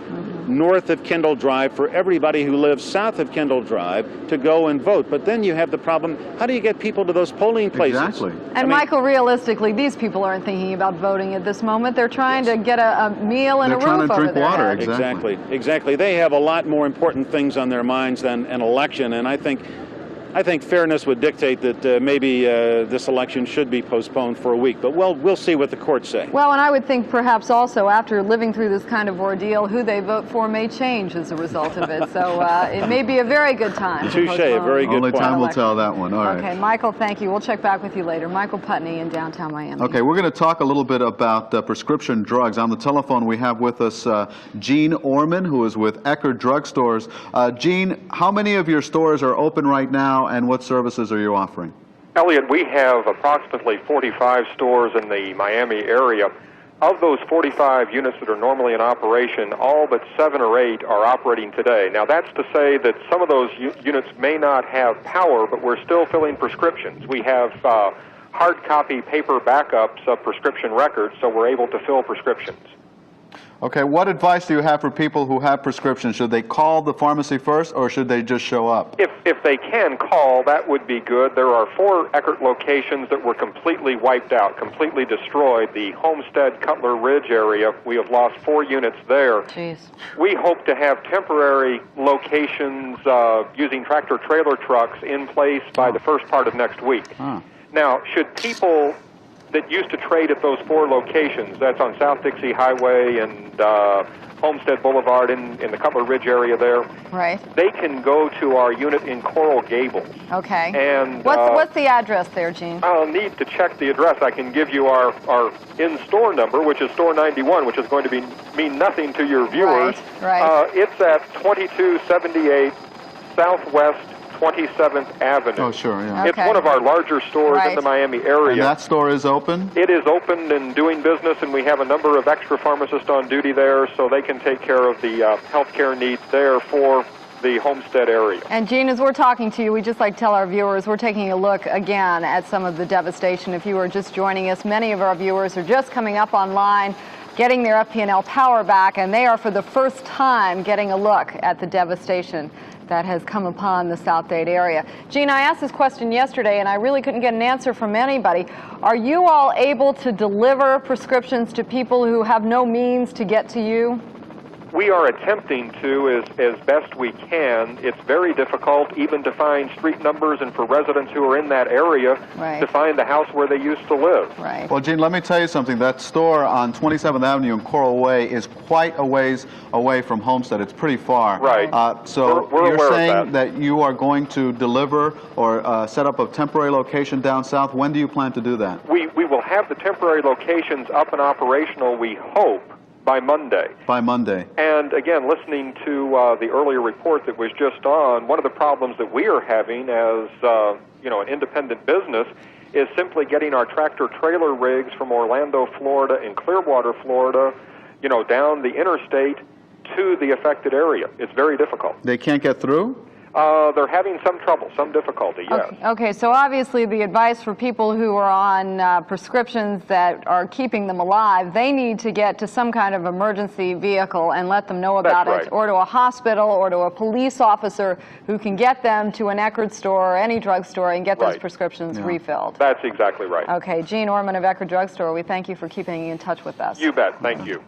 north of Kendall Drive for everybody who lives south of Kendall Drive to go and vote. But then you have the problem, how do you get people to those polling places? Exactly. And Michael, realistically, these people aren't thinking about voting at this moment. They're trying to get a meal and a roof over their head. They're trying to drink water, Exactly. They have a lot more important things on their minds than an election, and I think I think fairness would dictate that maybe this election should be postponed for a week, but we'll see what the courts say. Well, and I would think perhaps also after living through this kind of ordeal, who they vote for may change as a result of it. So it may be a very good time. Touche, a very good Only point. time will tell that one. All right. Okay, Michael, thank you. We'll check back with you later. Michael Putney in downtown Miami. Okay, we're going to talk a little bit about prescription drugs. On the telephone, we have with us Gene Orman, who is with Eckerd Drugstores. Gene, how many of your stores are open right now, and what services are you offering? Elliot, we have approximately 45 stores in the Miami area. Of those 45 units that are normally in operation, all but 7 or 8 are operating today. Now, that's to say that some of those units may not have power, but we're still filling prescriptions. We have hard copy paper backups of prescription records, so we're able to fill prescriptions. Okay, what advice do you have for people who have prescriptions? Should they call the pharmacy first, or should they just show up? If they can call, that would be good. There are 4 Eckerd locations that were completely wiped out, completely destroyed. The Homestead Cutler Ridge area, we have lost 4 units there. Jeez. We hope to have temporary locations using tractor-trailer trucks in place by the first part of next week. Now, should people that used to trade at those 4 locations, that's on South Dixie Highway and Homestead Boulevard in the Cutler Ridge area there, right? They can go to our unit in Coral Gables. Okay. And what's the address there, Gene? I'll need to check the address. I can give you our in-store number, which is store 91, which is going to mean nothing to your viewers. Right. It's at 2278 Southwest 27th Avenue. Oh, sure, yeah. It's one of our larger stores in the Miami area. And that store is open? It is open and doing business, and we have a number of extra pharmacists on duty there, so they can take care of the healthcare needs there for the Homestead area. And Gene, as we're talking to you, we just like to tell our viewers we're taking a look again at some of the devastation. If you are just joining us, many of our viewers are just coming up online, getting their FP&L power back, and they are for the first time getting a look at the devastation that has come upon the South Dade area. Gene, I asked this question yesterday, and I really couldn't get an answer from anybody. Are you all able to deliver prescriptions to people who have no means to get to you? We are attempting to as best we can. It's very difficult even to find street numbers and for residents who are in that area to find the house where they used to live. Right. Well, Gene, let me tell you something. That store on 27th Avenue in Coral Way is quite a ways away from Homestead. It's pretty far. Right. So we're you're aware of saying that you are going to deliver or set up a temporary location down south. When do you plan to do that? We will have the temporary locations up and operational, we hope, by Monday. By Monday. And again, listening to the earlier report that was just on, one of the problems that we are having as an independent business is simply getting our tractor-trailer rigs from Orlando, Florida, and Clearwater, Florida, down the interstate to the affected area. It's very difficult. They can't get through? They're having some trouble, some difficulty, yes. Okay, so obviously the advice for people who are on prescriptions that are keeping them alive, they need to get to some kind of emergency vehicle and let them know about it, or to a hospital, or to a police officer who can get them to an Eckerd store or any drugstore and get those prescriptions refilled. That's exactly right. Okay, Gene Orman of Eckerd Drugstore, we thank you for keeping in touch with us. You bet, thank you.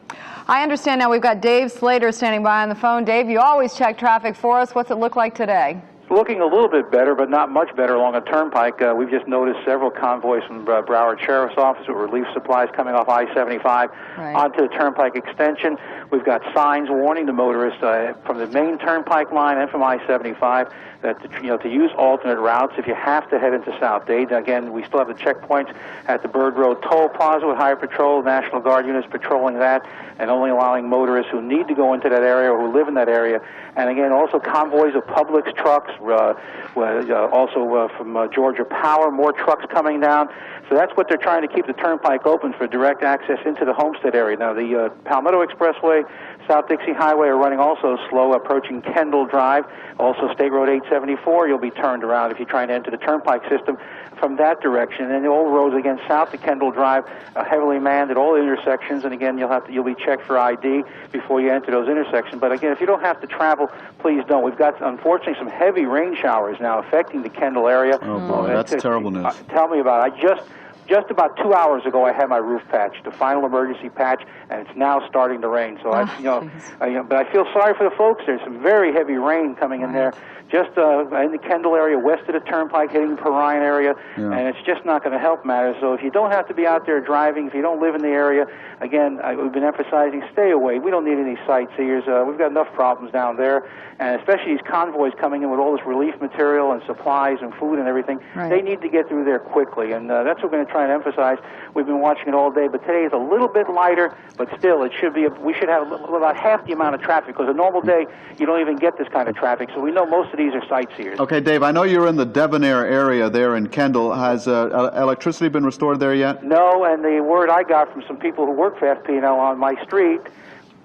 I understand now we've got Dave Slater standing by on the phone. Dave, you always check traffic for us. What's it look like today? It's looking a little bit better, but not much better along a turnpike. We've just noticed several convoys from Broward Sheriff's Office with relief supplies coming off I-75 onto the turnpike extension. We've got signs warning the motorists from the main turnpike line and from I-75 that to use alternate routes if you have to head into South Dade. Again, we still have the checkpoints at the Bird Road Toll Plaza with Highway Patrol, National Guard units patrolling that, and only allowing motorists who need to go into that area or who live in that area. And again, also convoys of Publix trucks, also from Georgia Power, more trucks coming down. So that's what they're trying to keep the turnpike open for direct access into the Homestead area. Now, the Palmetto Expressway, South Dixie Highway are running also slow, approaching Kendall Drive. Also, State Road 874, you'll be turned around if you're trying to enter the turnpike system from that direction. And the old roads, again, south to Kendall Drive, are heavily manned at all intersections. And again, you'll be checked for ID before you enter those intersections. But again, if you don't have to travel, please don't. We've got, unfortunately, some heavy rain showers now affecting the Kendall area. Oh, boy, that's terrible news. Tell me about it. I just just about 2 hours ago, I had my roof patched, the final emergency patch, and it's now starting to rain. So but I feel sorry for the folks. There's some very heavy rain coming in there, just in the Kendall area, west of the Turnpike, hitting the Perrine area, and it's just not going to help matters. So if you don't have to be out there driving, if you don't live in the area, again, we've been emphasizing stay away. We don't need any sightseers. We've got enough problems down there, and especially these convoys coming in with all this relief material and supplies and food and everything. They need to get through there quickly, and that's what we're going to try and emphasize. We've been watching it all day, but today is a little bit lighter, but still, it should be. We should have about half the amount of traffic, because a normal day you don't even get this kind of traffic. So we know most of these are sightseers. Okay, Dave, I know you're in the Debonair area there in Kendall. Has electricity been restored there yet? No, and the word I got from some people who work for FP&L on my street,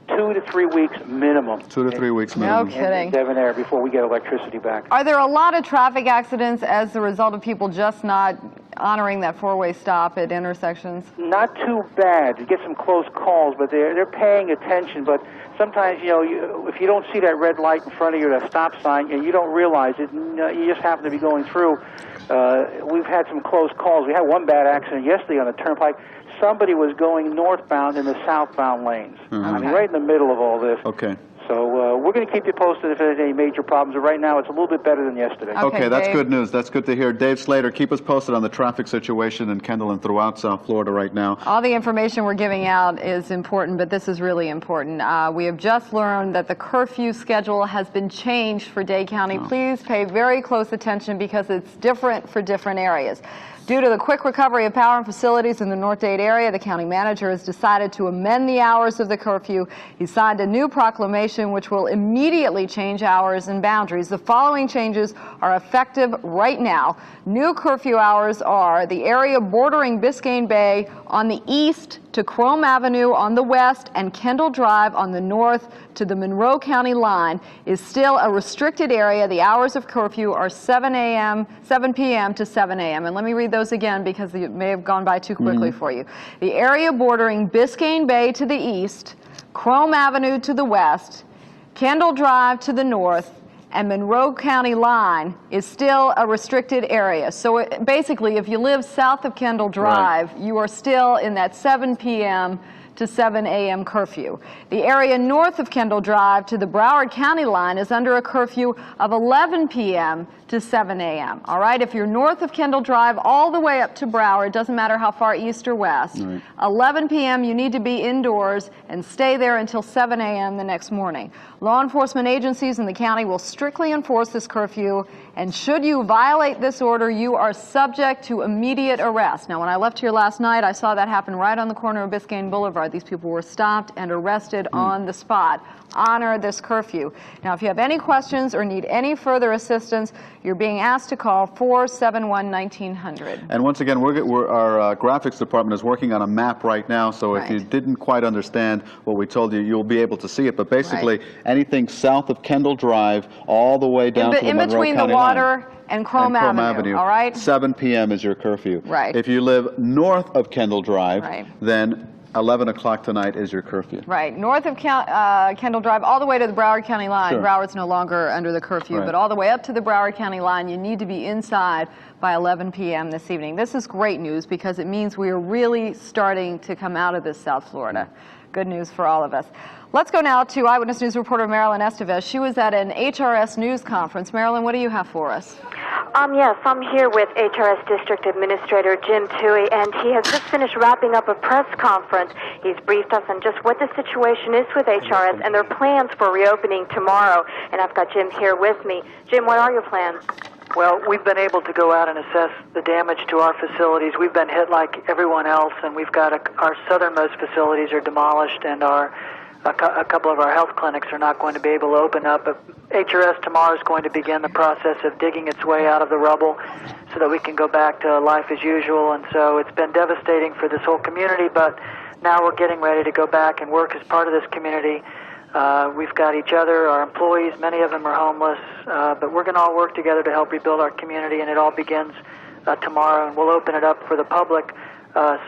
2 to 3 weeks minimum. 2 to 3 weeks minimum. No kidding. In Debonair before we get electricity back. Are there a lot of traffic accidents as a result of people just not honoring that four-way stop at intersections? Not too bad. You get some close calls, but they're paying attention. But sometimes, if you don't see that red light in front of you, that stop sign, and you don't realize it, you just happen to be going through. We've had some close calls. We had one bad accident yesterday on the Turnpike. Somebody was going northbound in the southbound lanes. I mean, right in the middle of all this. Okay. So we're going to keep you posted if there's any major problems. But right now, it's a little bit better than yesterday. Okay, that's good news. That's good to hear. Dave Slater, keep us posted on the traffic situation in Kendall and throughout South Florida right now. All the information we're giving out is important, but this is really important. We have just learned that the curfew schedule has been changed for Dade County. Please pay very close attention because it's different for different areas. Due to the quick recovery of power and facilities in the North Dade area, the county manager has decided to amend the hours of the curfew. He signed a new proclamation which will immediately change hours and boundaries. The following changes are effective right now. New curfew hours are the area bordering Biscayne Bay on the east to Chrome Avenue on the west and Kendall Drive on the north to the Monroe County line is still a restricted area. The hours of curfew are 7 p.m. to 7 a.m. And let me read those again because it may have gone by too quickly for you. The area bordering Biscayne Bay to the east, Chrome Avenue to the west, Kendall Drive to the north, and Monroe County line is still a restricted area. So basically, if you live south of Kendall Drive, you are still in that 7 p.m. to 7 a.m. curfew. The area north of Kendall Drive to the Broward County line is under a curfew of 11 p.m. to 7 a.m. All right, if you're north of Kendall Drive all the way up to Broward, it doesn't matter how far east or west, 11 p.m. you need to be indoors and stay there until 7 a.m. the next morning. Law enforcement agencies in the county will strictly enforce this curfew, and should you violate this order, you are subject to immediate arrest. Now, when I left here last night, I saw that happen right on the corner of Biscayne Boulevard. These people were stopped and arrested on the spot. Honor this curfew. Now, if you have any questions or need any further assistance, you're being asked to call 471-1900. And once again, our graphics department is working on a map right now, so if you didn't quite understand what we told you, you'll be able to see it. But basically, anything south of Kendall Drive all the way down to the Monroe between County the water line. and Chrome Avenue, all right? 7 p.m. is your curfew. Right. If you live north of Kendall Drive, then 11 o'clock tonight is your curfew. Right. North of Kendall Drive, all the way to the Broward County line. Sure. Broward's no longer under the curfew, but all the way up to the Broward County line, you need to be inside by 11 p.m. this evening. This is great news because it means we are really starting to come out of this South Florida. Good news for all of us. Let's go now to Eyewitness News reporter Marilyn Estevez. She was at an HRS news conference. Marilyn, what do you have for us? Yes, I'm here with HRS District Administrator Jim Toohey, and he has just finished wrapping up a press conference. He's briefed us on just what the situation is with HRS and their plans for reopening tomorrow. And I've got Jim here with me. Jim, what are your plans? Well, we've been able to go out and assess the damage to our facilities. We've been hit like everyone else, and we've got our southernmost facilities are demolished, and a couple of our health clinics are not going to be able to open up. But HRS tomorrow is going to begin the process of digging its way out of the rubble so that we can go back to life as usual. And so it's been devastating for this whole community, but now we're getting ready to go back and work as part of this community. We've got each other, our employees, many of them are homeless, but we're going to all work together to help rebuild our community, and it all begins tomorrow, and we'll open it up for the public.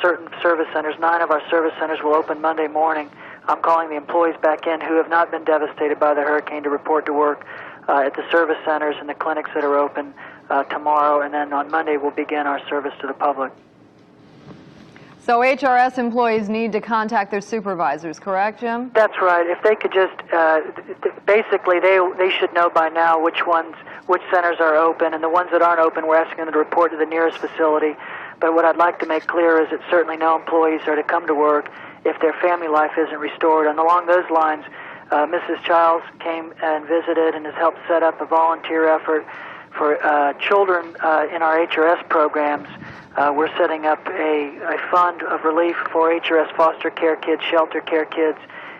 Certain service centers, 9 of our service centers will open Monday morning. I'm calling the employees back in who have not been devastated by the hurricane to report to work at the service centers and the clinics that are open tomorrow, and then on Monday we'll begin our service to the public. So HRS employees need to contact their supervisors, correct, Jim? That's right. If they could just, basically, they should know by now which centers are open, and the ones that aren't open, we're asking them to report to the nearest facility. But what I'd like to make clear is that certainly no employees are to come to work if their family life isn't restored. And along those lines, Mrs. Childs came and visited and has helped set up a volunteer effort for children in our HRS programs. We're setting up a fund of relief for HRS foster care kids, shelter care kids,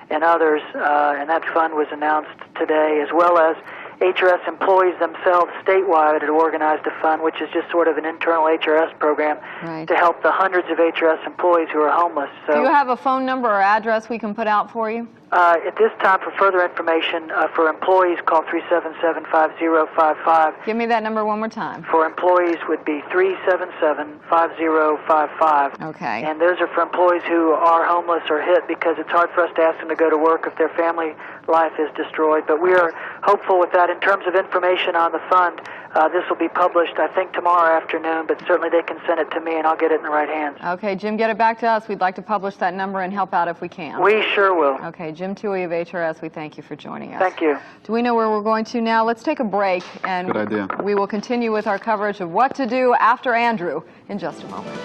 and others, and that fund was announced today, as well as HRS employees themselves statewide had organized a fund, which is just sort of an internal HRS program to help the hundreds of HRS employees who are homeless. So, do you have a phone number or address we can put out for you? At this time, for further information, for employees, call 377-5055. Give me that number one more time. For employees would be 377-5055. Okay. And those are for employees who are homeless or hit, because it's hard for us to ask them to go to work if their family life is destroyed. But we are hopeful with that. In terms of information on the fund, this will be published, I think, tomorrow afternoon, but certainly they can send it to me and I'll get it in the right hands. Okay, Jim, get it back to us. We'd like to publish that number and help out if we can. We sure will. Okay, Jim Toohey of HRS, we thank you for joining us. Thank you. Do we know where we're going to now? Let's take a break, and Good idea. we will continue with our coverage of what to do after Andrew in just a moment.